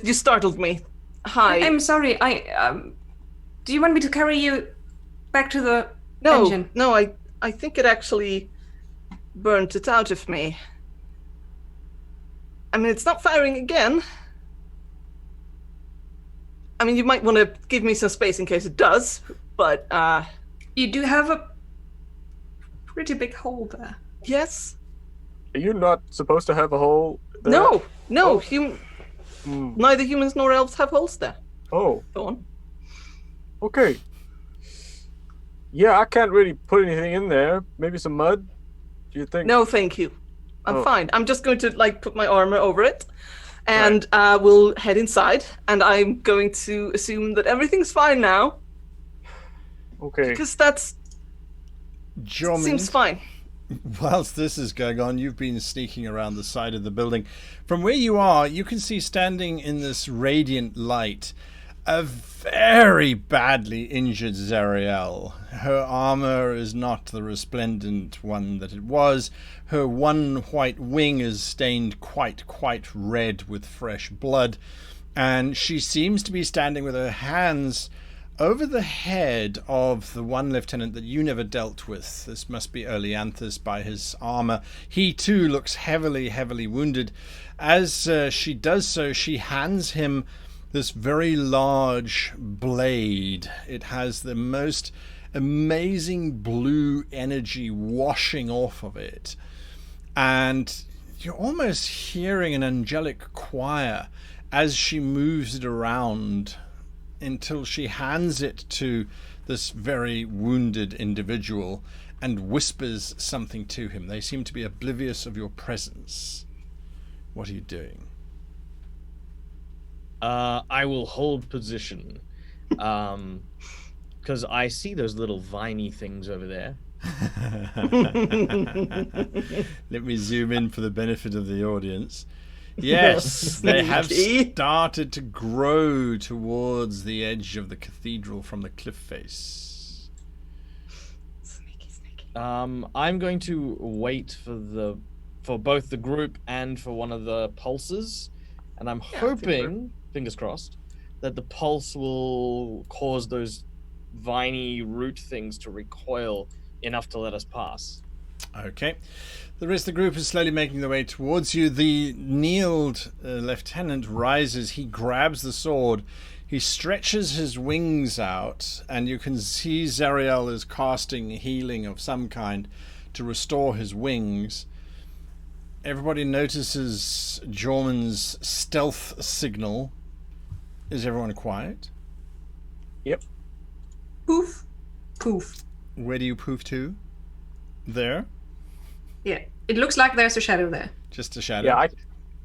S4: you startled me. Hi.
S6: I'm sorry. Do you want me to carry you back to the
S4: No,
S6: engine?
S4: no, I think it actually burnt it out of me. I mean, it's not firing again. I mean, you might want to give me some space in case it does, but,
S6: You do have a pretty big hole there.
S4: yes?
S5: Are you not supposed to have a hole there?
S4: No,
S5: Oh.
S4: neither humans nor elves have holes there.
S5: Oh,
S4: Go on.
S5: okay. Yeah, I can't really put anything in there. Maybe some mud? Do you think?
S4: No, thank you. I'm
S5: Oh.
S4: fine. I'm just going to, put my armor over it, and we'll head inside, and I'm going to assume that everything's fine now,
S5: Okay.
S4: because that
S1: Jormund,
S4: seems fine.
S1: whilst this is going on, you've been sneaking around the side of the building. From where you are, you can see standing in this radiant light a very badly injured Zariel. Her armor is not the resplendent one that it was. Her one white wing is stained quite red with fresh blood, and she seems to be standing with her hands over the head of the one lieutenant that you never dealt with. This must be Oleanthus by his armor. He too looks heavily wounded. As she does so, she hands him this very large blade. It has the most amazing blue energy washing off of it. And you're almost hearing an angelic choir as she moves it around until she hands it to this very wounded individual and whispers something to him. They seem to be oblivious of your presence. What are you doing?
S2: I will hold position, because I see those little viney things over there.
S1: Let me zoom in for the benefit of the audience. Yes, they have
S4: Sneaky.
S1: started to grow towards the edge of the cathedral from the cliff face.
S4: Sneaky.
S2: I'm going to wait for both the group and for one of the pulses, and I'm hoping, fingers crossed, that the pulse will cause those viney root things to recoil enough to let us pass.
S1: Okay. The rest of the group is slowly making their way towards you. The kneeled lieutenant rises. He grabs the sword. He stretches his wings out, and you can see Zariel is casting healing of some kind to restore his wings. Everybody notices Jormund's stealth signal. Is everyone quiet?
S5: Yep.
S6: Poof. Poof.
S1: Where do you poof to? There?
S6: Yeah. It looks like there's a shadow there.
S1: Just a shadow.
S5: Yeah,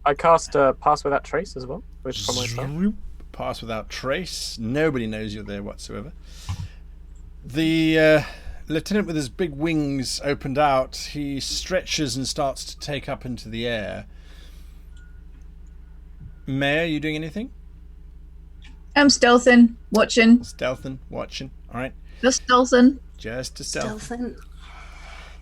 S5: I cast Pass Without Trace as well, which from myself.
S1: Zoop. Pass without trace. Nobody knows you're there whatsoever. The lieutenant with his big wings opened out, he stretches and starts to take up into the air. Mhaire, are you doing anything?
S3: I'm stealthing, watching.
S1: Stealthing, watching. All right.
S3: Just stealthing.
S1: Just to stealth.
S6: Stealthing.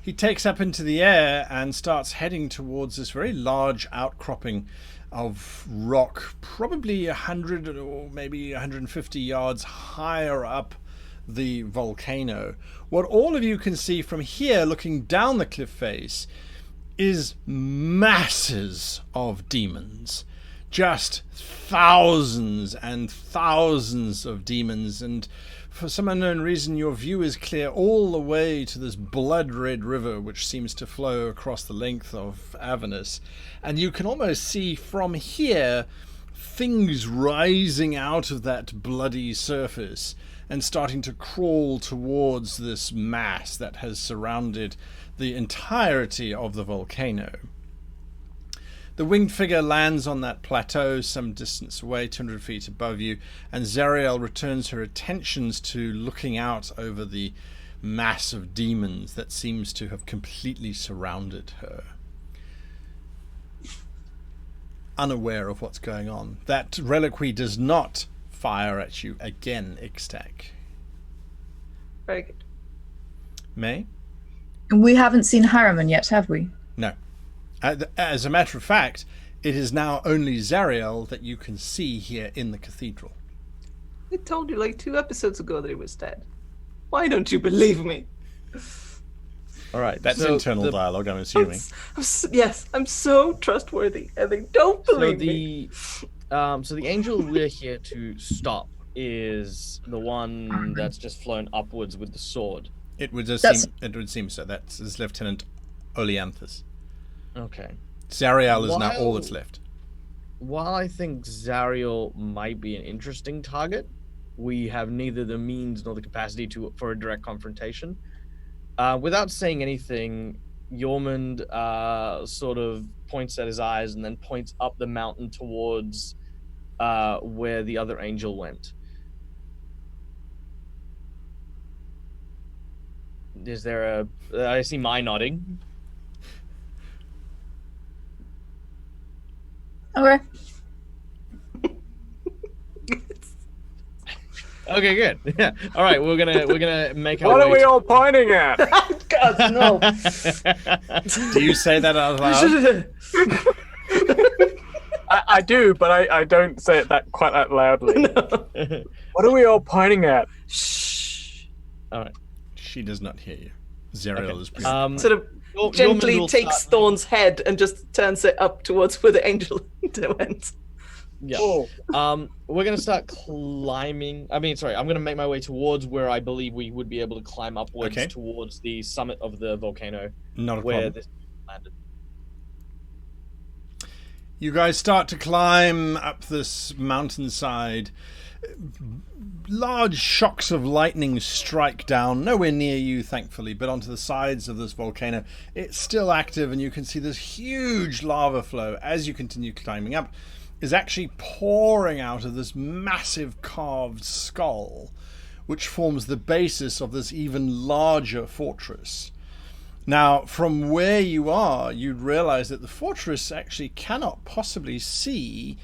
S1: He takes up into the air and starts heading towards this very large outcropping of rock, probably 100 or maybe 150 yards higher up the volcano. What all of you can see from here, looking down the cliff face, is masses of demons. Just thousands and thousands of demons, and for some unknown reason your view is clear all the way to this blood-red river which seems to flow across the length of Avernus, and you can almost see from here things rising out of that bloody surface and starting to crawl towards this mass that has surrounded the entirety of the volcano. The winged figure lands on that plateau some distance away, 200 feet above you, and Zariel returns her attentions to looking out over the mass of demons that seems to have completely surrounded her. Unaware of what's going on. That reliquary does not fire at you again, Ixtec.
S4: Very good.
S1: May?
S3: We haven't seen Harriman yet, have we?
S1: No. As a matter of fact, it is now only Zariel that you can see here in the cathedral.
S4: I told you like 2 episodes ago that he was dead. Why don't you believe me?
S2: All right.
S1: That's
S2: so
S1: internal dialogue, I'm assuming.
S4: Yes, I'm so trustworthy, and they don't believe me.
S2: So the angel we're here to stop is the one that's just flown upwards with the sword.
S1: It would seem so. That's Lieutenant Oleanthus.
S2: Okay.
S1: Zariel is now all that's left.
S2: While I think Zariel might be an interesting target, we have neither the means nor the capacity for a direct confrontation. Without saying anything, Yormund sort of points at his eyes and then points up the mountain towards where the other angel went. Is there I see my nodding.
S3: Okay.
S2: Okay, good. Yeah. All right, we're gonna make our
S5: What
S2: way.
S5: are we all pointing at?
S4: God, no.
S1: Do you say that out loud?
S5: I do, but I don't say it quite that loudly.
S4: No.
S5: What are we all pointing at?
S4: Shh.
S2: All right.
S1: She does not hear you. Zariel is pretty
S4: Sort of gently takes Thorn's head and just turns it up towards where the angel went.
S2: Yeah.
S5: Oh.
S2: We're gonna start climbing. I'm gonna make my way towards where I believe we would be able to climb upwards towards the summit of the volcano.
S1: Not a
S2: where
S1: problem.
S2: this landed.
S1: You guys start to climb up this mountainside. Large shocks of lightning strike down, nowhere near you, thankfully, but onto the sides of this volcano. It's still active, and you can see this huge lava flow as you continue climbing up is actually pouring out of this massive carved skull, which forms the basis of this even larger fortress. Now, from where you are, you'd realize that the fortress actually cannot possibly see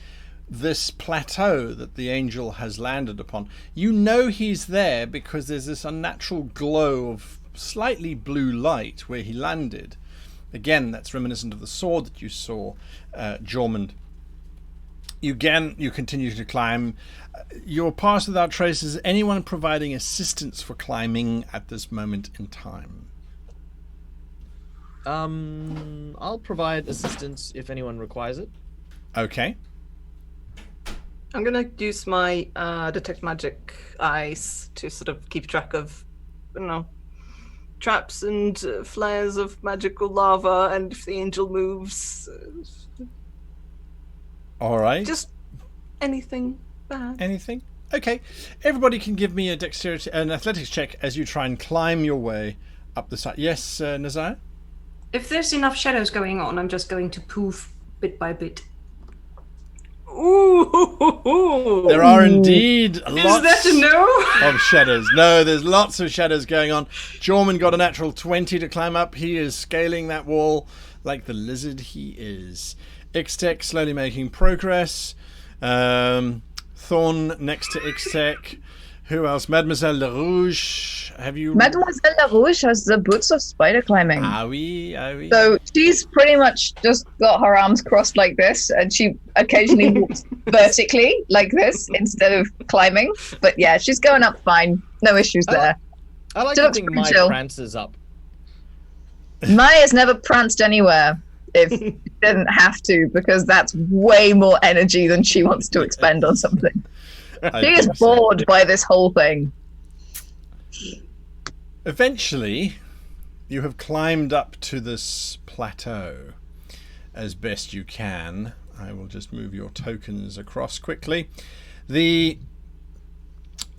S1: this plateau that the angel has landed upon. You know he's there because there's this unnatural glow of slightly blue light where he landed. Again, that's reminiscent of the sword that you saw, Jormund. You continue to climb. You're passed without trace. Is anyone providing assistance for climbing at this moment in time?
S2: I'll provide assistance if anyone requires it.
S1: Okay.
S4: I'm gonna use my detect magic eyes to sort of keep track of, traps and flares of magical lava, and if the angel moves.
S1: All right.
S4: Just anything bad.
S1: Anything? Okay. Everybody can give me an athletics check as you try and climb your way up the side. Yes, Nazaya?
S6: If there's enough shadows going on, I'm just going to poof bit by bit.
S4: Ooh.
S1: There are indeed lots
S6: that a no?
S1: of shadows. No, there's lots of shadows going on. Jormund got a natural 20 to climb up. He is scaling that wall like the lizard he is. Ixtec slowly making progress. Thorn next to Ixtec. Who else? Mademoiselle Le Rouge. Have you?
S3: Mademoiselle La Rouge has the boots of spider climbing.
S1: Ah oui, ah oui.
S3: So she's pretty much just got her arms crossed like this, and she occasionally walks vertically like this instead of climbing. But yeah, she's going up fine. No issues there.
S2: I like
S3: She
S2: to
S3: looks
S2: think
S3: pretty
S2: my
S3: chill.
S2: prances up.
S3: Maia's never pranced anywhere if she didn't have to, because that's way more energy than she wants to expend on something.
S1: I
S3: She is
S1: think so.
S3: bored by this whole thing.
S1: Eventually, you have climbed up to this plateau as best you can. I will just move your tokens across quickly. The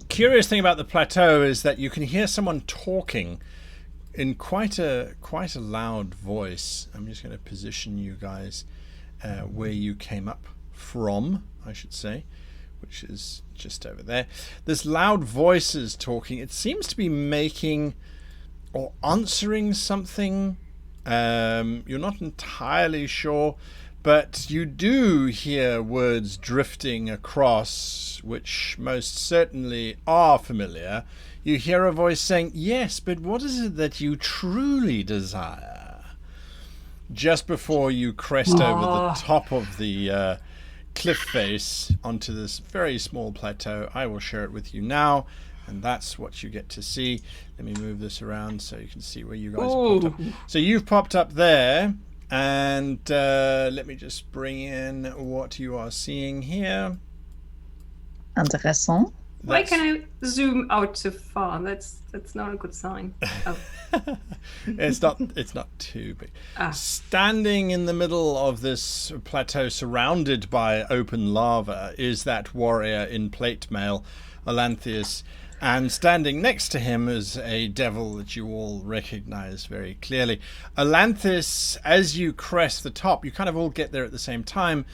S1: curious thing about the plateau is that you can hear someone talking in quite a loud voice. I'm just going to position you guys where you came up from, I should say, which is just over there. There's loud voices talking. It seems to be making or answering something. You're not entirely sure, but you do hear words drifting across, which most certainly are familiar. You hear a voice saying, "Yes, but what is it that you truly desire?" Just before you crest over the top of the cliff face onto this very small plateau. I will share it with you now, and that's what you get to see. Let me move this around so you can see where you guys popped up. So you've popped up there, and let me just bring in what you are seeing here.
S3: Intéressant.
S6: Why can I zoom out so far? That's not a good sign. Oh.
S1: It's not too big. Standing in the middle of this plateau surrounded by open lava is that warrior in plate mail, Olanthius, and standing next to him is a devil that you all recognize very clearly. Olanthius, as you crest the top, you kind of all get there at the same time.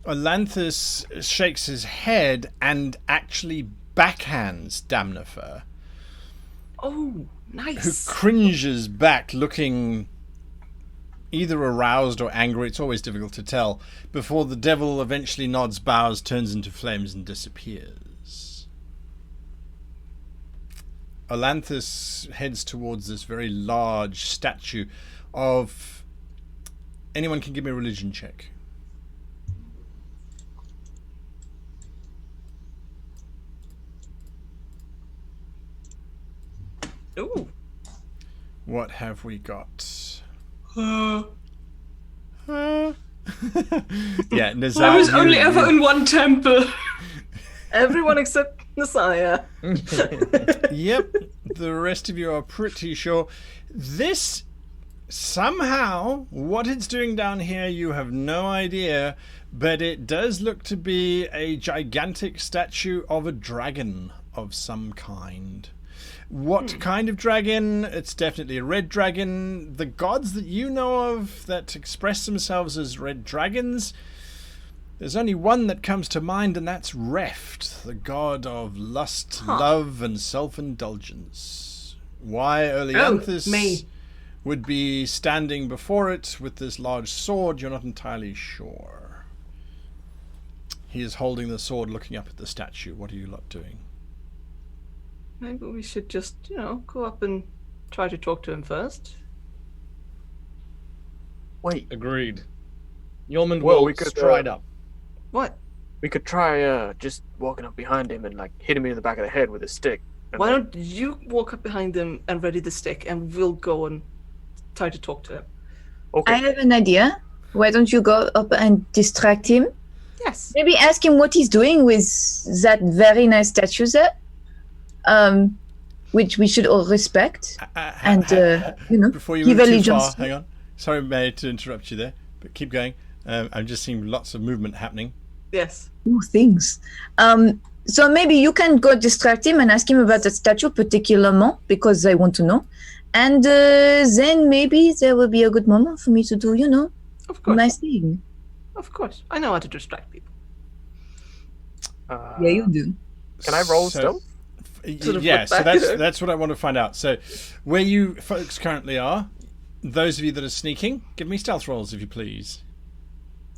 S1: Olanthius shakes his head and actually backhands Damnifer,
S4: Oh,
S1: who
S4: nice.
S1: cringes back, looking either aroused or angry. It's always difficult to tell, before the devil eventually nods, bows, turns into flames, and disappears. Olanthius heads towards this very large statue of... Anyone can give me a religion check.
S4: Ooh.
S1: What have we got? Yeah, Nazar,
S6: I was only ever in one temple.
S4: Everyone except Messiah.
S1: Yep, the rest of you are pretty sure. This, somehow, what it's doing down here, you have no idea, but it does look to be a gigantic statue of a dragon of some kind. What kind of dragon? It's definitely a red dragon. The gods that you know of that express themselves as red dragons, there's only one that comes to mind, and that's Reft, the god of lust, love, and self-indulgence. Why Oleanthus
S6: me.
S1: would be standing before it with this large sword, you're not entirely sure. He is holding the sword, looking up at the statue. What are you lot doing?
S4: Maybe we should just, go up and try to talk to him first.
S5: Wait,
S2: Agreed. Yeoman
S5: Well,
S2: will
S5: we could,
S2: stride up.
S4: What?
S5: we could try just walking up behind him and hit him in the back of the head with a stick. And,
S4: Why don't you walk up behind him and ready the stick, and we'll go and try to talk to him.
S5: Okay.
S3: I have an idea. Why don't you go up and distract him?
S4: Yes.
S3: Maybe ask him what he's doing with that very nice statue there, which we should all respect. And,
S1: Before you
S3: give
S1: move too
S3: allegiance.
S1: far, hang on. Sorry, May, to interrupt you there, but keep going. I'm just seeing lots of movement happening.
S4: Yes.
S3: Ooh, things. So maybe you can go distract him and ask him about the statue particularly, because I want to know. And then maybe there will be a good moment for me to do,
S4: Of course.
S3: my thing.
S4: Of course. I know how to distract people.
S3: Yeah, you do.
S5: Can I roll
S1: So-
S5: stealth?
S4: Sort of
S1: Yeah,
S4: look
S1: so
S4: back,
S1: that's what I want to find out. So, where you folks currently are, those of you that are sneaking, give me stealth rolls if you please.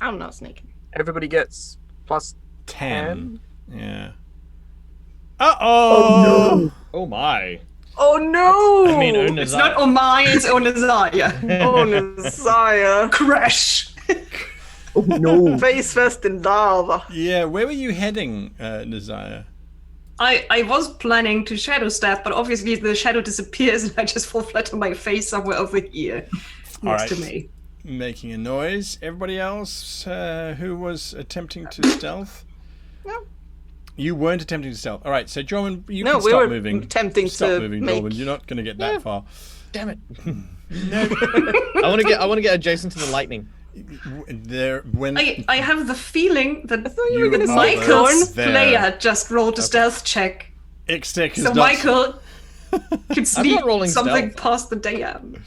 S4: I'm not sneaking.
S5: Everybody gets plus
S1: 10. Yeah. Uh-oh!
S2: Oh my.
S4: Oh no!
S2: I mean,
S6: It's not Omai, it's Onazaya.
S4: Oh, Messiah.
S6: Crash!
S7: Oh no.
S4: Face first in lava.
S1: Yeah, where were you heading, Nazaya?
S6: I was planning to shadow step, but obviously the shadow disappears and I just fall flat on my face somewhere over here next to me.
S1: Making a noise. Everybody else who was attempting to stealth?
S4: No.
S1: You weren't attempting to stealth. All right, so Jorman, you
S4: No,
S1: can
S4: we
S1: stop
S4: were
S1: moving.
S4: attempting
S1: Stop
S4: to
S1: moving,
S4: make-
S1: Jorman. You're not going to get that far.
S2: Damn it. I want to get adjacent to the lightning.
S6: I have the feeling that
S4: you were gonna say
S6: Michael's
S1: there.
S6: player just rolled a stealth check.
S1: Ixtec is
S6: So
S1: not...
S6: Michael could sneak
S2: rolling
S6: something
S2: stealth.
S6: past the DM.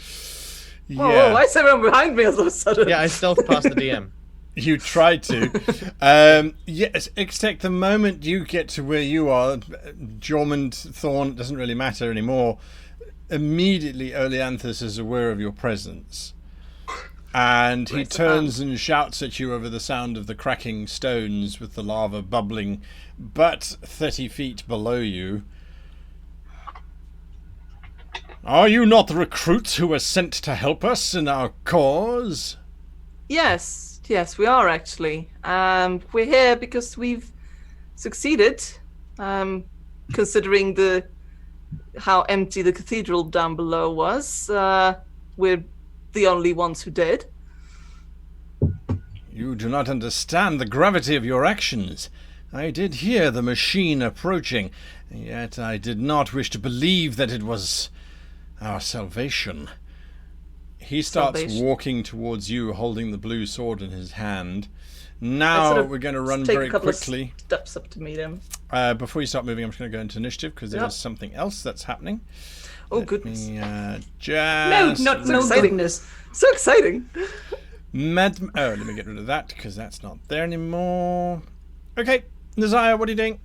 S1: Yeah.
S4: Whoa, why is everyone behind me all of a sudden?
S2: Yeah, I stealthed past the DM.
S1: You tried to. Yes, Ixtec, the moment you get to where you are, Jormund, Thorn, doesn't really matter anymore. Immediately, Oleanthus is aware of your presence. And he turns and shouts at you over the sound of the cracking stones with the lava bubbling but 30 feet below you. Are you not the recruits who were sent to help us in our cause?
S4: Yes, we are actually. We're here because we've succeeded, considering how empty the cathedral down below was. We're the only ones who did.
S1: You do not understand the gravity of your actions. I did hear the machine approaching, yet I did not wish to believe that it was our salvation. He starts walking towards you, holding the blue sword in his hand. Now we're going to run very quickly.
S4: Steps up to meet him.
S1: Before you start moving, I'm just going to go into initiative because there is something else that's happening.
S4: Oh, goodness.
S6: No
S4: exciting.
S6: goodness.
S4: So exciting.
S1: let me get rid of that because that's not there anymore. Okay, Nazaya, what are you doing?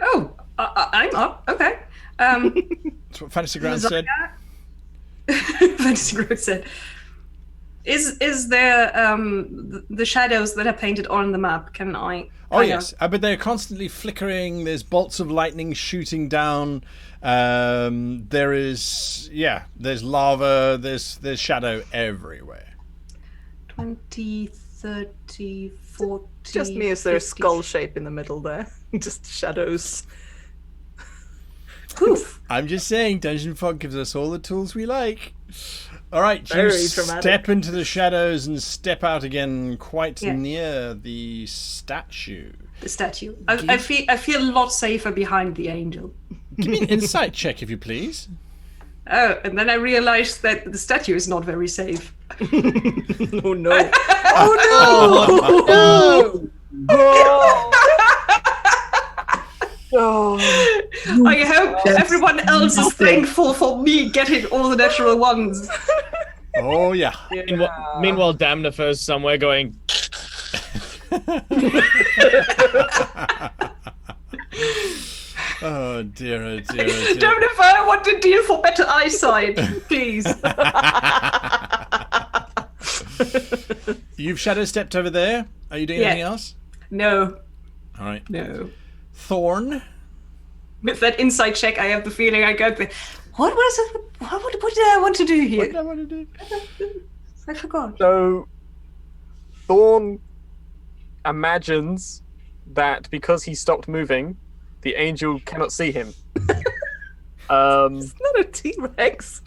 S6: Oh, I'm up. Okay.
S1: That's what Fantasy Ground said.
S6: Fantasy Ground said. Is there the shadows that are painted on the map? Can I?
S1: Oh yes, but they're constantly flickering. There's bolts of lightning shooting down. There's lava. There's shadow everywhere.
S6: 20, 30, 40.
S4: Just me, is there
S6: 50.
S4: a skull shape in the middle there? Just shadows.
S6: Poof.
S1: I'm just saying, Dungeon Fog gives us all the tools we like. All right,
S4: Very
S1: you
S4: dramatic.
S1: step into the shadows and step out again, quite near the statue.
S6: The statue. I feel a lot safer behind the angel.
S1: Give me an insight check, if you please.
S6: Oh, and then I realized that the statue is not very safe.
S4: Oh no!
S2: Oh no!
S6: I hope everyone else is thankful for me getting all the natural ones.
S1: Oh yeah.
S2: Meanwhile, Damnifer's somewhere going.
S1: Oh dear, oh dear, oh dear.
S6: Damnifer, I want to deal for better eyesight, please.
S1: You've shadow stepped over there. Are you doing anything else?
S6: No.
S1: All right.
S6: No.
S1: Thorn.
S6: With that insight check, I have the feeling I got the. What was it? What did I want to do here?
S1: What did I want to do?
S6: I forgot.
S5: So, Thorn imagines that because he stopped moving, the angel cannot see him.
S4: It's not a T-Rex.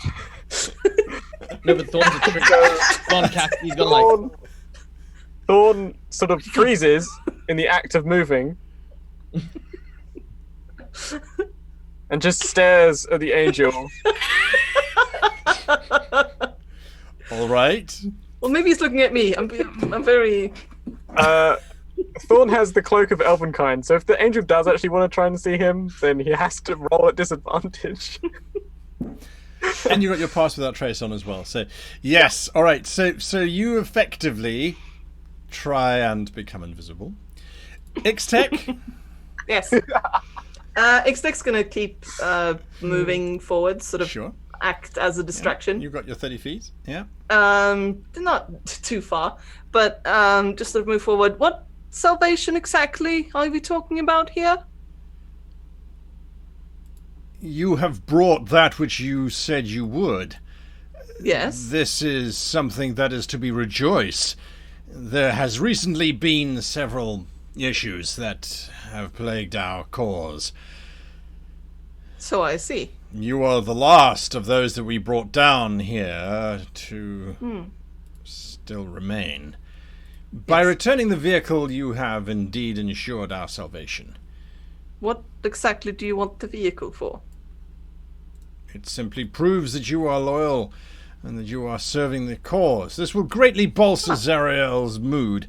S2: No, but Thorn's a trick. He's gone like.
S5: Thorn sort of freezes in the act of moving and just stares at the angel.
S1: All right.
S4: Well, maybe he's looking at me. I'm very.
S5: Thorn has the cloak of Elvenkind, so if the angel does actually want to try and see him, then he has to roll at disadvantage.
S1: And you got your pass without trace on as well. So yes. All right. So you effectively try and become invisible. Ixtec.
S4: Yes. Ixtec's gonna keep moving forward, sort of
S1: Sure.
S4: act as a distraction.
S1: You've got your 30 feet. Yeah.
S4: Not too far, but just sort of move forward. What salvation exactly are we talking about here?
S1: You have brought that which you said you would.
S4: Yes.
S1: This is something that is to be rejoiced. There has recently been several issues that have plagued our cause.
S4: So I see.
S1: You are the last of those that we brought down here to still remain. By returning the vehicle, you have indeed ensured our salvation.
S4: What exactly do you want the vehicle for?
S1: It simply proves that you are loyal and that you are serving the cause. This will greatly bolster Zariel's mood,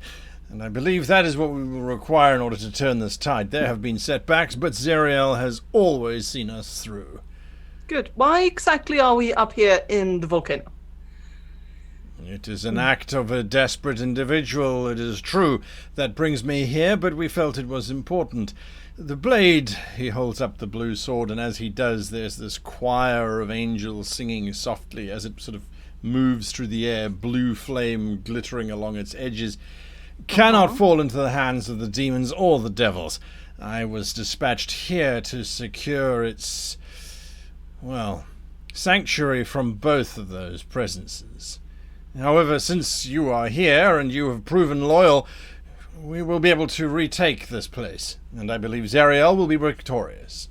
S1: and I believe that is what we will require in order to turn this tide. There have been setbacks, but Zariel has always seen us through.
S4: Good. Why exactly are we up here in the volcano?
S1: It is an act of a desperate individual, it is true, that brings me here, but we felt it was important. The blade, he holds up the blue sword, and as he does, there's this choir of angels singing softly as it sort of moves through the air, blue flame glittering along its edges. Cannot fall into the hands of the demons or the devils. I was dispatched here to secure its, well, sanctuary from both of those presences. However, since you are here and you have proven loyal, we will be able to retake this place, and I believe Zariel will be victorious.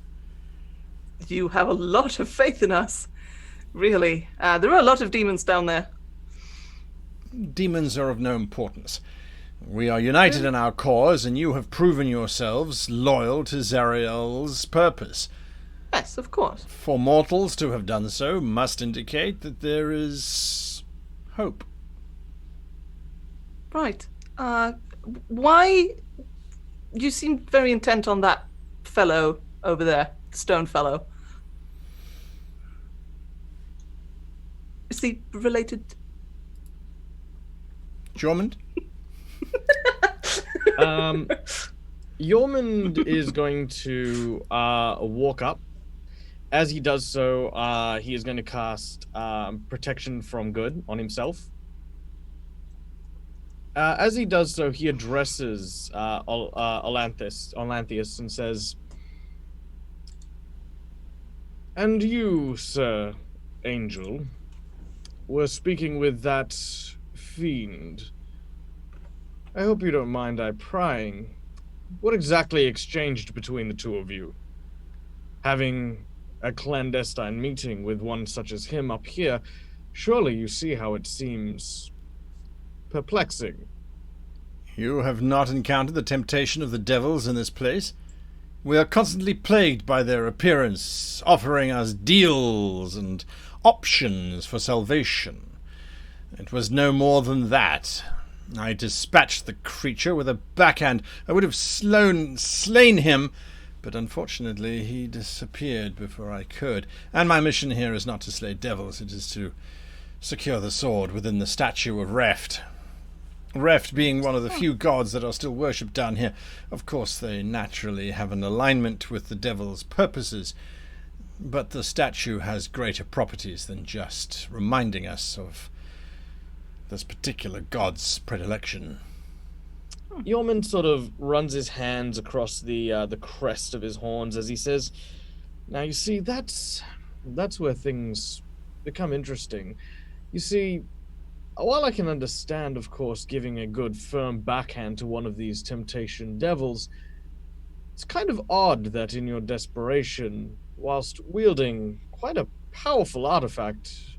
S4: You have a lot of faith in us. Really. There are a lot of demons down there.
S1: Demons are of no importance. We are united in our cause, and you have proven yourselves loyal to Zariel's purpose.
S4: Yes, of course.
S1: For mortals to have done so must indicate that there is hope.
S4: Right. Why? You seem very intent on that fellow over there, the stone fellow. Is he related?
S1: Jormund?
S2: Jormund is going to walk up. As he does so, he is going to cast Protection from Good on himself. As he does so, he addresses Olanthius and says, "And you, Sir Angel, were speaking with that fiend. I hope you don't mind I prying. What exactly exchanged between the two of you? Having a clandestine meeting with one such as him up here, surely you see how it seems perplexing."
S1: You have not encountered the temptation of the devils in this place? We are constantly plagued by their appearance, offering us deals and options for salvation. It was no more than that. I dispatched the creature with a backhand. I would have slain him, but unfortunately he disappeared before I could. And my mission here is not to slay devils, it is to secure the sword within the statue of Reft. Reft being one of the few gods that are still worshipped down here. Of course, they naturally have an alignment with the devil's purposes, but the statue has greater properties than just reminding us of this particular god's predilection.
S2: Jormund sort of runs his hands across the crest of his horns as he says, "Now you see, that's where things become interesting. You see, while I can understand, of course, giving a good firm backhand to one of these temptation devils, it's kind of odd that in your desperation, whilst wielding quite a powerful artifact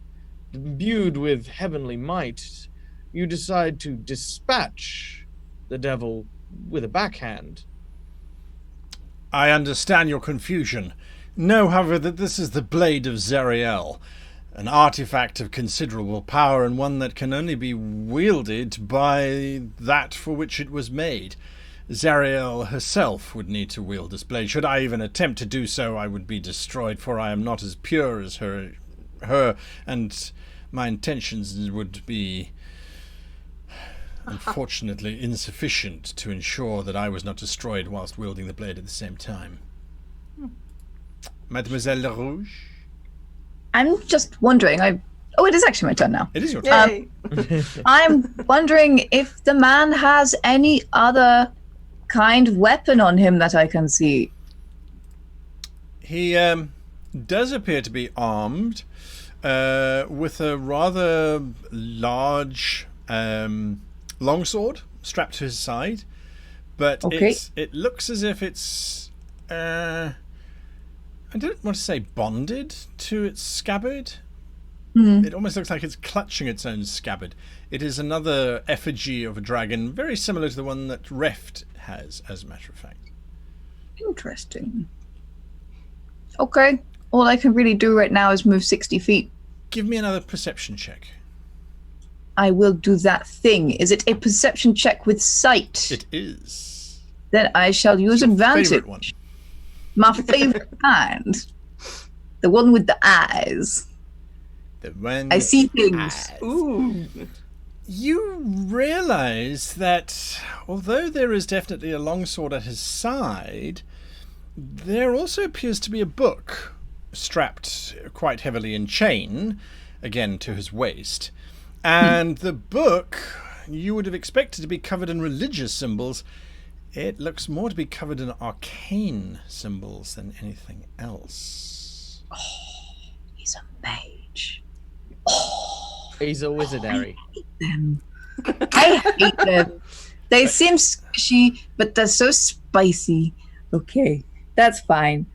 S2: imbued with heavenly might, you decide to dispatch the devil with a backhand."
S1: I understand your confusion. Know, however, that this is the blade of Zariel, an artifact of considerable power and one that can only be wielded by that for which it was made. Zariel herself would need to wield this blade. Should I even attempt to do so, I would be destroyed, for I am not as pure as her, and my intentions would be unfortunately insufficient to ensure that I was not destroyed whilst wielding the blade at the same time. Mademoiselle Le Rouge?
S3: I'm just wondering. Oh, it is actually my turn now.
S1: It is your turn.
S4: Yay.
S3: I'm wondering if the man has any other kind of weapon on him that I can see?
S1: He does appear to be armed with a rather large longsword strapped to his side, but
S3: Okay.
S1: it looks as if it's I don't want to say bonded to its scabbard. It almost looks like it's clutching its own scabbard. It is another effigy of a dragon, very similar to the one that Reft has, as a matter of fact.
S3: Interesting. Okay. All I can really do right now is move 60 feet.
S1: Give me another perception check.
S3: I will do that thing. Is it a perception check with sight?
S1: It is.
S3: Then I shall use advantage.
S1: Favorite one.
S3: My favorite kind. The one with the eyes.
S1: The one
S3: I see
S1: with
S3: things.
S1: eyes.
S4: Ooh.
S1: You realize that although there is definitely a longsword at his side, there also appears to be a book strapped quite heavily in chain, again to his waist. And the book you would have expected to be covered in religious symbols. It looks more to be covered in arcane symbols than anything else.
S3: He's a mage.
S2: He's a wizardary.
S3: I hate them. They seem squishy, but they're so spicy. Okay, that's fine.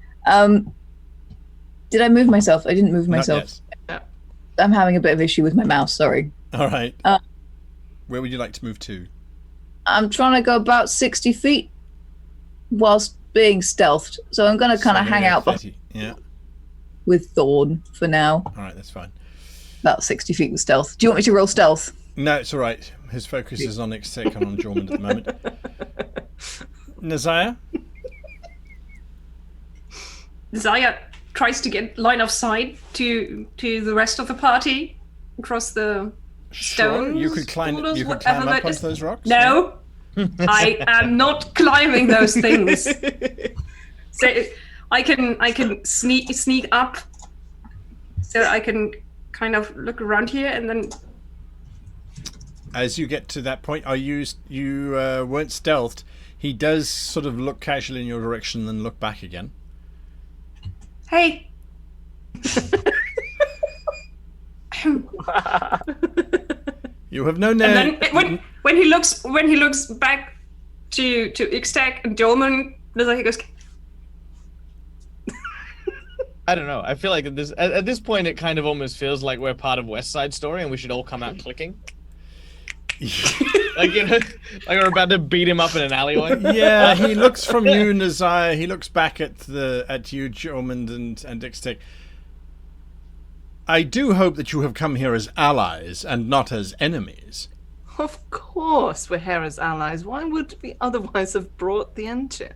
S3: Did I move myself? I didn't move
S1: Not
S3: myself.
S1: yet.
S3: I'm having a bit of issue with my mouse, sorry.
S1: All right. Where would you like to move to?
S3: I'm trying to go about 60 feet whilst being stealthed. So I'm going to kind of hang out
S1: 30. Yeah.
S3: with Thorn for now.
S1: All right, that's fine.
S3: About 60 feet with stealth. Do you want me to roll stealth?
S1: No, it's all right. His focus is on Ixtec and on Jormund at the moment. Nazaya?
S6: Zaya tries to get line of sight to the rest of the party across the stones.
S1: You could climb.
S6: boulders,
S1: You could
S6: whatever
S1: climb up
S6: that is.
S1: onto those rocks.
S6: No, I am not climbing those things. So I can sneak up, so I can kind of look around here and then.
S1: As you get to that point, you weren't stealthed. He does sort of look casually in your direction, and then look back again.
S6: Hey.
S1: You have no
S6: And
S1: name.
S6: then when he looks back to Ixtec and Dolman, he goes.
S2: I don't know. I feel like at this point, it kind of almost feels like we're part of West Side Story, and we should all come out clicking. Like, you know, like we're about to beat him up in an alleyway.
S1: Yeah, he looks from you, Nazaya. He looks back at you, Jormund and Ixtec. I do hope that you have come here as allies and not as enemies.
S4: Of course, we're here as allies. Why would we otherwise have brought the engine?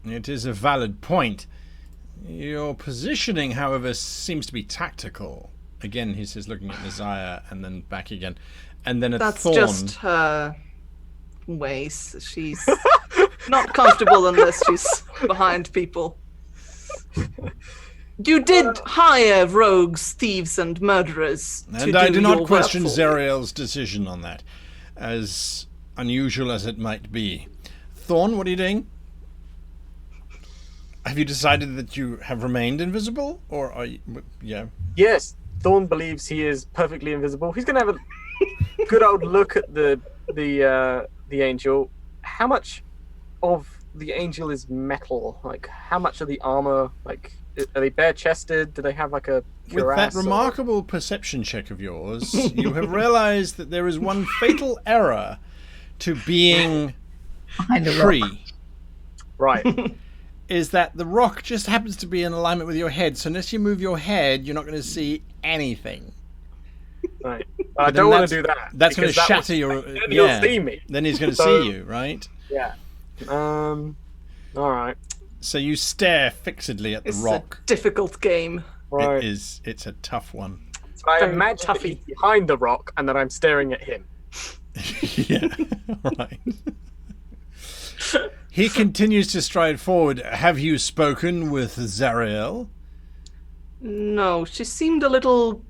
S1: It is a valid point. Your positioning, however, seems to be tactical. Again, he says, looking at Nazaya and then back again. And then at
S4: That's
S1: Thorn.
S4: just her ways. She's not comfortable unless she's behind people. You did hire rogues, thieves, and murderers to
S1: And I do not
S4: your
S1: question
S4: work for you.
S1: Zariel's decision on that, as unusual as it might be. Thorn, what are you doing? Have you decided that you have remained invisible, or are you? Yeah.
S5: Yes, Thorn believes he is perfectly invisible. He's going to have a good old look at the angel. How much of the angel is metal? Like, how much of the armor? Like, are they bare-chested? Do they have like a
S1: With
S5: cuirass
S1: that
S5: or-
S1: remarkable perception check of yours, you have realized that there is one fatal error to being
S3: Behind a rock.
S1: free.
S5: Right.
S1: Is that the rock just happens to be in alignment with your head, so unless you move your head, you're not going to see anything.
S5: Right.
S1: But
S5: I
S1: then
S5: don't want
S1: that's-
S5: to do that.
S1: That's going to
S5: because that
S1: shatter
S5: will-
S1: your.
S5: then he'll see me.
S1: Then he's going to
S5: So-
S1: see you, right?
S5: Yeah. All right.
S1: So you stare fixedly at the
S4: It's
S1: rock.
S4: a difficult game.
S5: Right.
S1: It's a tough one.
S5: So I
S4: Very
S5: imagine that
S4: toughy.
S5: he's behind the rock and that I'm staring at him.
S1: Yeah, right. He continues to stride forward. Have you spoken with Zariel?
S4: No, she seemed a little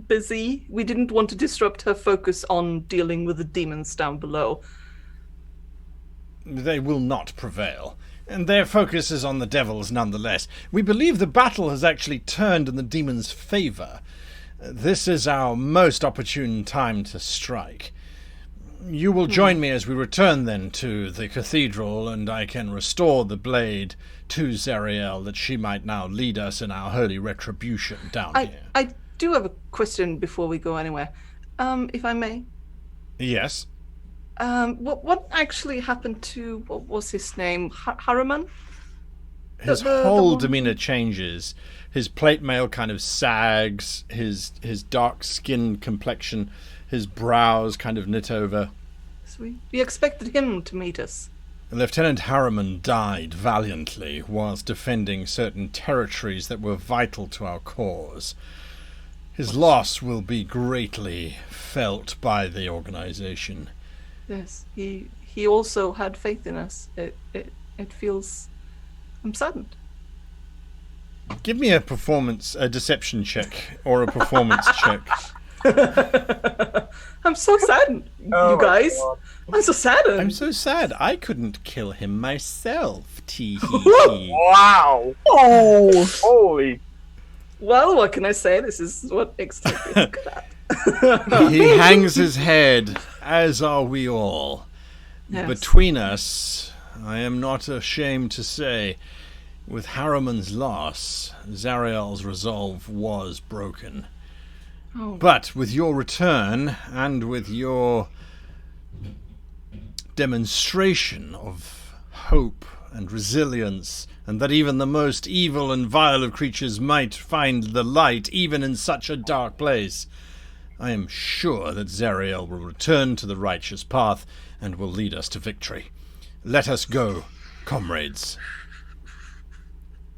S4: busy. We didn't want to disrupt her focus on dealing with the demons down below.
S1: they will not prevail. And their focus is on the devils nonetheless. We believe the battle has actually turned in the demons' favour. This is our most opportune time to strike. You will join me as we return then to the cathedral, and I can restore the blade to Zariel, that she might now lead us in our holy retribution down here.
S4: I do have a question before we go anywhere, if I may.
S1: Yes?
S4: What actually happened to, what was his name, Harriman?
S1: His whole demeanor changes. His plate mail kind of sags, his dark skin complexion, his brows kind of knit over.
S4: Sweet. We expected him to meet us.
S1: Lieutenant Harriman died valiantly whilst defending certain territories that were vital to our cause. His loss will be greatly felt by the organization.
S4: Yes, he also had faith in us. It feels... I'm saddened.
S1: Give me a deception check, or a performance check.
S4: I'm so saddened, you guys. I'm so saddened.
S1: I'm so sad. I couldn't kill him myself. Tee hee hee.
S5: Wow!
S3: Oh,
S5: Holy!
S4: Well, what can I say? This is what Extinct is good at.
S1: He hangs his head, as are we all.
S4: Yes.
S1: Between us, I am not ashamed to say, with Harriman's loss, Zariel's resolve was broken.
S4: Oh.
S1: But with your return, and with your demonstration of hope and resilience, and that even the most evil and vile of creatures might find the light even in such a dark place, I am sure that Zariel will return to the righteous path and will lead us to victory. Let us go, comrades,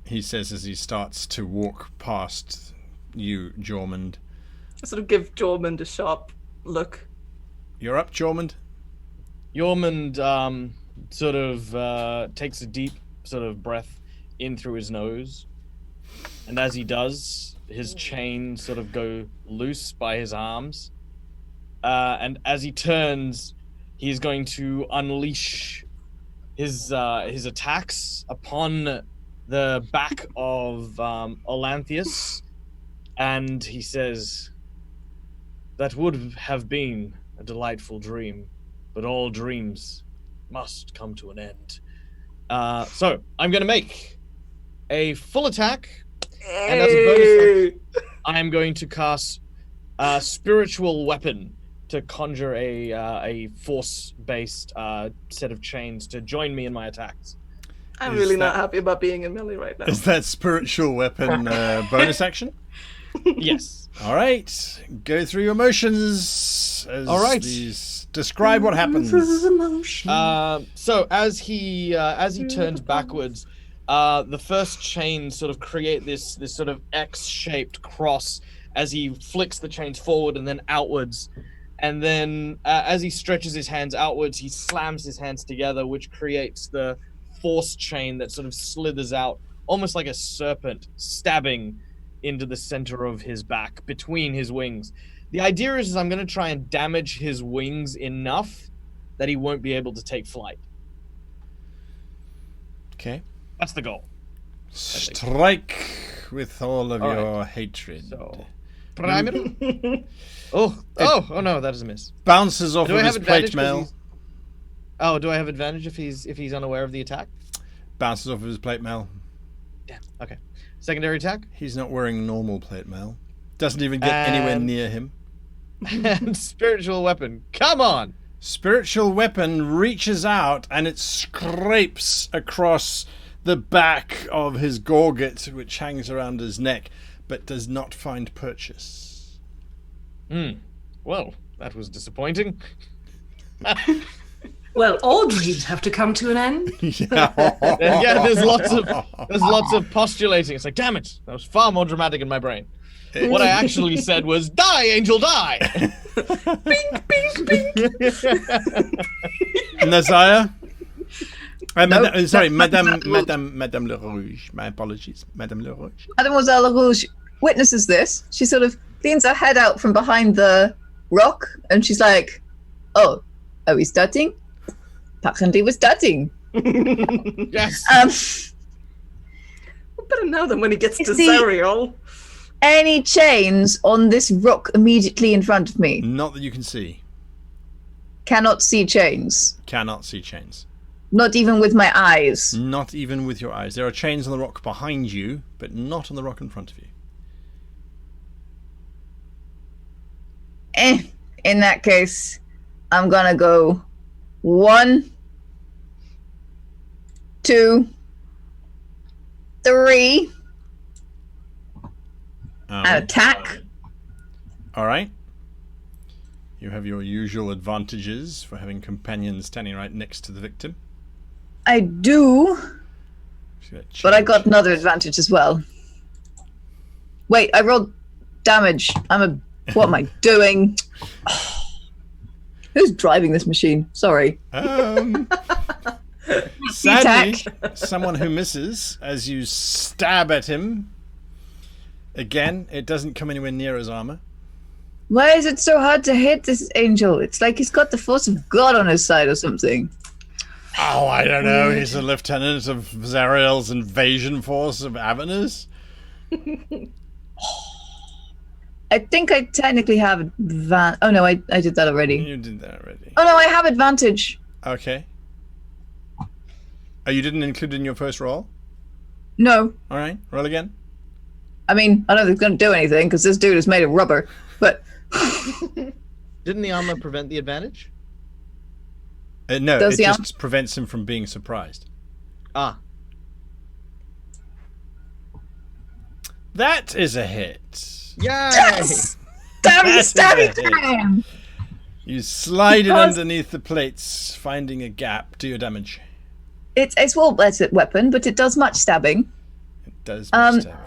S1: he says as he starts to walk past you, Jormund.
S4: I sort of give Jormund a sharp look.
S1: You're up, Jormund?
S2: Jormund sort of takes a deep sort of breath in through his nose, and as he does, his chains sort of go loose by his arms, and as he turns, he's going to unleash his attacks upon the back of Olanthius, and he says, "That would have been a delightful dream, but all dreams must come to an end." So I'm going to make a full attack, and as a bonus action, I am going to cast a spiritual weapon to conjure a force-based set of chains to join me in my attacks.
S4: I'm really not happy about being in melee right now.
S1: Is that spiritual weapon bonus action?
S2: Yes.
S1: All right. Go through your motions.
S2: All right.
S1: Describe what happens.
S2: So as he turns backwards, the first chains sort of create this sort of X-shaped cross as he flicks the chains forward and then outwards. And then as he stretches his hands outwards, he slams his hands together, which creates the force chain that sort of slithers out, almost like a serpent, stabbing into the center of his back, between his wings. The idea is I'm going to try and damage his wings enough that he won't be able to take flight.
S1: Okay.
S2: That's the goal.
S1: Strike with all of your hatred.
S2: So, primary. Oh no, that is a miss.
S1: Bounces off
S2: Do I
S1: of
S2: have
S1: his
S2: advantage
S1: plate mail.
S2: Oh, do I have advantage if he's unaware of the attack?
S1: Bounces off of his plate mail.
S2: Damn. Okay. Secondary attack.
S1: He's not wearing normal plate mail. Doesn't even get anywhere near him.
S2: And spiritual weapon. Come on.
S1: Spiritual weapon reaches out and it scrapes across the back of his gorget, which hangs around his neck, but does not find purchase.
S2: Well, that was disappointing.
S6: Well, all dreams have to come to an end.
S2: Yeah, there's lots of postulating. It's like, damn it, that was far more dramatic in my brain. What I actually said was, "Die, angel, die!" Bing, bing, bing.
S1: Nazaya? Madame Le Rouge. My apologies, Madame Le Rouge.
S3: Mademoiselle Le Rouge witnesses this. She sort of leans her head out from behind the rock, and she's like, "Oh, are we starting?" apparently was starting.
S2: Yes.
S4: Better now than when he gets to
S3: See-
S4: Zariel.
S3: Any chains on this rock immediately in front of me?
S1: Not that you can see.
S3: Cannot see chains.
S1: Cannot see chains.
S3: Not even with my eyes.
S1: Not even with your eyes. There are chains on the rock behind you, but not on the rock in front of you.
S3: In that case, I'm gonna go 1, 2, 3, and attack.
S1: All right. You have your usual advantages for having companions standing right next to the victim.
S3: I do, but I got another advantage as well. Wait, I rolled damage. What am I doing? Who's driving this machine? Sorry.
S1: Sadly, someone who misses as you stab at him. Again, it doesn't come anywhere near his armor.
S3: Why is it so hard to hit this angel? It's like he's got the force of God on his side or something.
S1: Oh, I don't know. He's a lieutenant of Zariel's invasion force of Avernus.
S3: I think I technically have oh no, I did that already.
S1: You did that already.
S3: Oh no, I have advantage.
S1: Okay. Oh, you didn't include it in your first roll?
S3: No.
S1: All right, roll again.
S3: I mean, I don't think it's going to do anything because this dude is made of rubber, but...
S2: Didn't the armor prevent the advantage?
S1: No,
S3: Does
S1: it
S3: the
S1: just prevents him from being surprised.
S2: Ah.
S1: That is a hit.
S2: Yay!
S3: Yes!
S1: That is
S3: Stabby
S1: a hit.
S3: time!
S1: You slide it
S3: Because-
S1: underneath the plates, finding a gap. Do your damage.
S3: It's a small-bladed weapon, but it does much stabbing.
S1: It does much damage.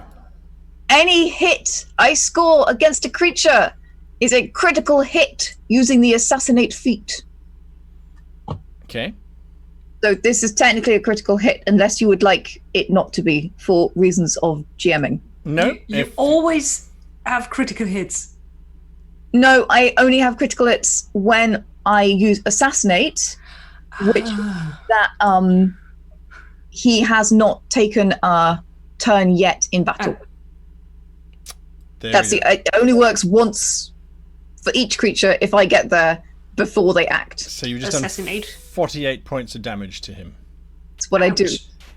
S3: Any hit I score against a creature is a critical hit using the assassinate feat.
S1: Okay.
S3: So this is technically a critical hit, unless you would like it not to be for reasons of GMing.
S1: No.
S6: You always have critical hits.
S3: No, I only have critical hits when I use assassinate, which that he has not taken a turn yet in battle. That's it only works once for each creature if I get there before they act.
S1: So you've just done
S6: Assassinate.
S1: 48 points of damage to him.
S3: That's what I do.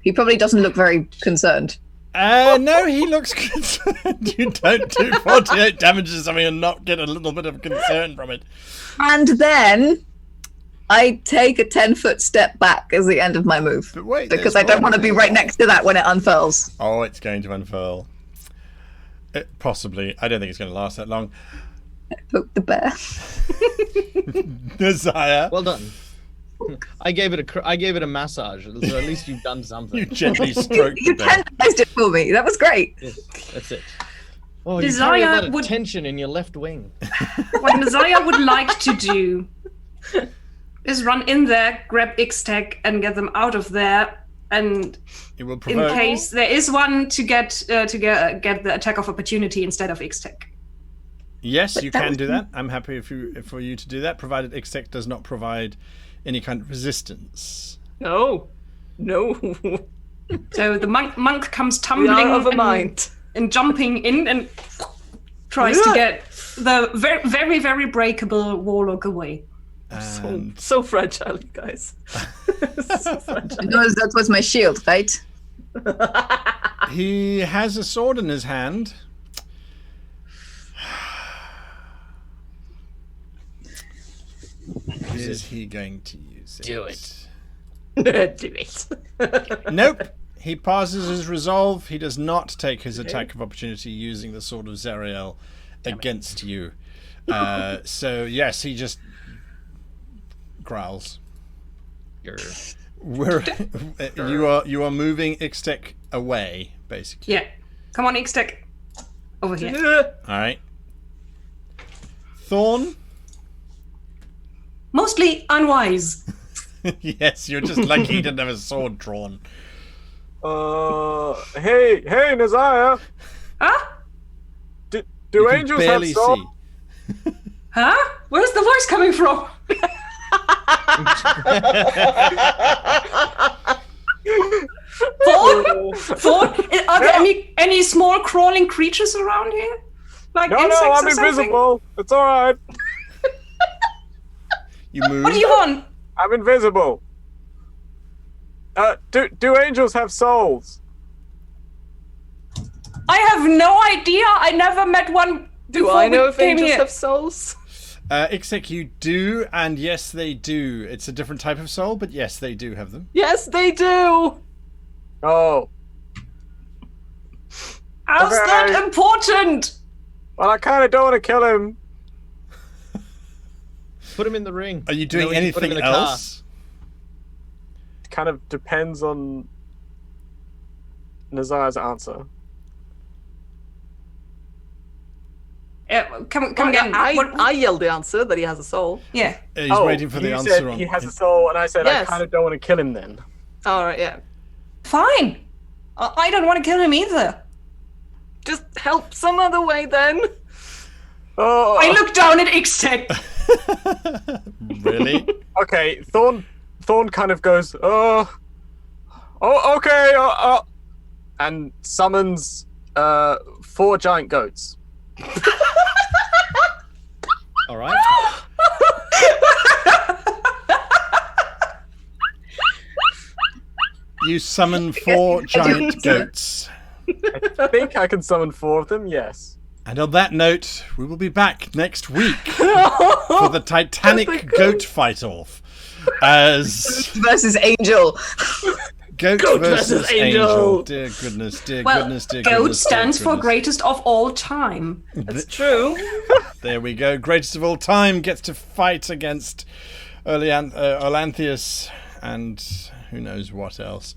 S3: He probably doesn't look very concerned.
S1: No, he looks concerned. You don't do 48 damage to something and not get a little bit of concern from it.
S3: And then I take a 10-foot step back as the end of my move.
S1: But wait,
S3: Because
S1: there's
S3: I don't
S1: more.
S3: want to be right next to that when it unfurls.
S1: Oh, it's going to unfurl. Possibly. I don't think it's going to last that long.
S3: Poke the bear.
S1: Desire.
S2: Well done. I gave it a massage, so at least you've done something.
S1: You gently stroked
S3: You
S1: the bear.
S3: tenderized it for me. That was great.
S2: Yeah, that's it. Oh, you carry a lot of tension in your left wing.
S6: What Mhaire would like to do is run in there, grab X-Tech, and get them out of there. And
S1: It will
S6: in
S1: provoke.
S6: case there is one to get the attack of opportunity instead of X-Tech.
S1: Yes, you can do that. I'm happy for you to do that, provided Extec does not provide any kind of resistance.
S4: No.
S6: So the monk comes
S4: We
S6: tumbling
S4: are of a mind.
S6: and jumping in and tries to get the very, very, very breakable warlock away.
S1: And
S4: So fragile, you guys. So fragile.
S3: No, that was my shield, right?
S1: he has a sword in his hand. Is he going to use it?
S2: Do it.
S4: Do it.
S1: Nope. He passes his resolve. He does not take his attack of opportunity using the sword of Zariel against you. So yes, he just growls. You are moving Ixtec away, basically.
S6: Yeah. Come on, X-Tech. Over here.
S1: All right. Thorn.
S6: Mostly unwise.
S1: Yes, you're just lucky he didn't have a sword drawn.
S5: Hey, Mhaire!
S6: Huh?
S5: Do
S1: You can
S5: angels
S1: barely
S5: have souls?
S1: see.
S6: Huh? Where's the voice coming from? Thorn, are there any small crawling creatures around here? Like
S5: No,
S6: insects
S5: I'm
S6: or something?
S5: invisible. It's all right.
S1: You move.
S6: What do you want?
S5: I'm invisible. Do angels have souls?
S6: I have no idea. I never met one.
S4: Do I know if angels have souls?
S1: Ixek, you do, and yes, they do. It's a different type of soul, but yes, they do have them.
S4: Yes, they do.
S5: Oh.
S6: How's that important?
S5: Well, I kind of don't want to kill him.
S2: Put him in the ring.
S1: Are you
S2: And then
S1: doing
S2: we can put him
S1: anything
S2: in a car.
S1: else?
S5: It kind of depends on Nazar's answer.
S6: Come again.
S4: I yelled the answer that he has a soul.
S6: Yeah.
S1: He's waiting for the
S5: you
S1: answer
S5: said
S1: on.
S5: he has a soul, and I said
S4: Yes.
S5: I kind of don't want to kill him then.
S4: All right, yeah.
S6: Fine. I don't want to kill him either.
S4: Just help some other way then.
S5: Oh,
S6: I look down at Ixtec.
S1: Really?
S5: okay. Thorn kind of goes, okay, and summons 4 giant goats.
S2: All right.
S1: You summon 4 giant goats.
S5: I think I can summon 4 of them. Yes.
S1: And on that note, we will be back next week for the Titanic goat fight-off. As
S3: Versus Angel.
S1: Goat versus Angel. Dear goodness, dear
S6: Well,
S1: goodness, dear
S6: GOAT
S1: goodness. dear
S6: stands for
S1: goodness.
S6: greatest of all time.
S4: That's true.
S1: There we go. Greatest of all time gets to fight against Olanthius and who knows what else.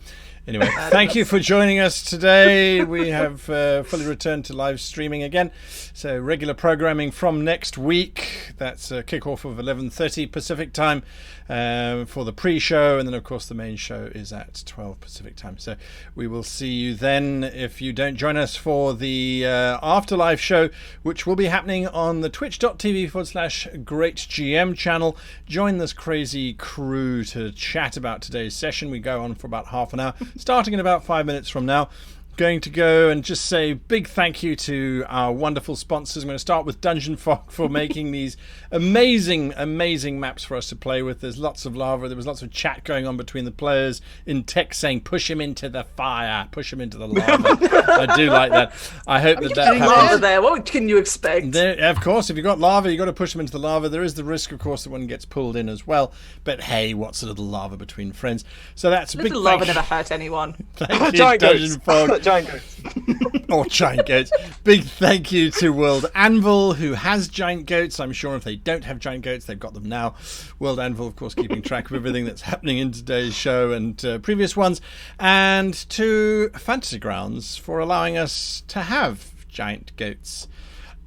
S1: Anyway, thank you for joining us today. We have fully returned to live streaming again. So regular programming from next week. That's a kickoff of 11:30 Pacific time for the pre-show. And then, of course, the main show is at 12 Pacific time. So we will see you then if you don't join us for the Afterlife show, which will be happening on the twitch.tv/GreatGM channel. Join this crazy crew to chat about today's session. We go on for about half an hour. Starting in about 5 minutes from now. Going to go and just say big thank you to our wonderful sponsors. I'm going to start with Dungeon Fog for making these amazing maps for us to play with. There's lots of lava. There was lots of chat going on between the players in text saying, push him into the fire, push him into the lava. I do like that. I hope that
S4: Lava
S1: happens.
S4: there. What can you expect?
S1: Of course, if you've got lava, you've got to push them into the lava. There is the risk, of course, that one gets pulled in as well. But hey, what's a little lava between friends? So that's a big
S4: Little lava
S1: thank
S4: never hurt anyone.
S1: Thank you,
S5: Giant
S1: Dungeon
S5: goats.
S1: Fog.
S5: Giant goats.
S1: Or giant goats. Big thank you to WorldAnvil, who has giant goats. I'm sure if they don't have giant goats, they've got them now. WorldAnvil, of course, keeping track of everything that's happening in today's show and previous ones. And to Fantasy Grounds for allowing us to have giant goats.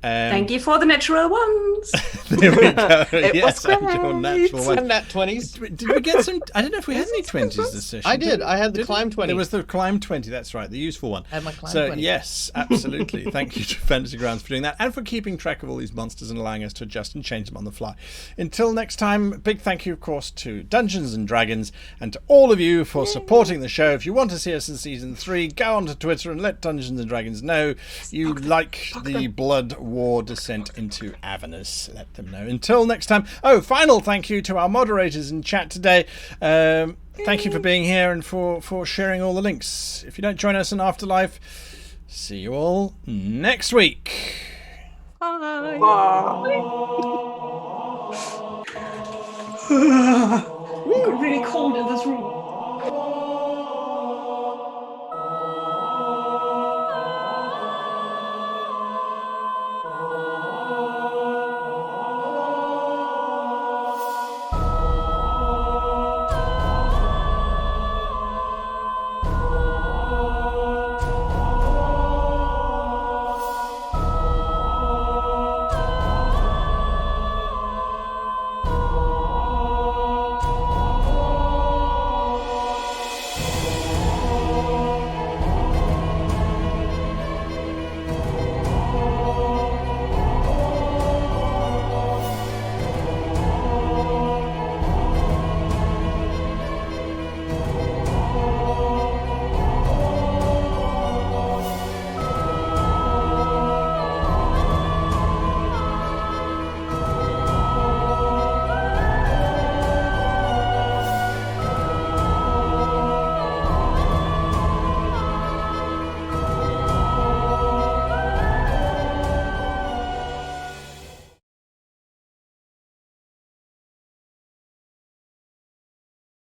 S6: Thank you for the natural ones.
S1: There we go.
S4: It
S1: Yes,
S4: was
S1: and your natural
S2: And
S1: one.
S2: nat 20s.
S1: Did we get some? I don't know if we had any 20s this session.
S2: I did. I had the
S1: Did
S2: climb
S1: we?
S2: 20.
S1: There was the climb 20. That's right, the useful one.
S2: I had my climb
S1: So
S2: 20.
S1: yes, absolutely. Thank you to Fantasy Grounds for doing that and for keeping track of all these monsters and allowing us to adjust and change them on the fly. Until next time, big thank you, of course, to Dungeons and Dragons and to all of you for supporting the show. If you want to see us in season 3, go onto Twitter and let Dungeons and Dragons know you like the Blood War descent into Avernus. Let them know. Until next time. Oh, final thank you to our moderators in chat today. Thank you for being here and for sharing all the links. If you don't join us in Afterlife, see you all next week.
S4: Bye.
S6: It's really cold in this room.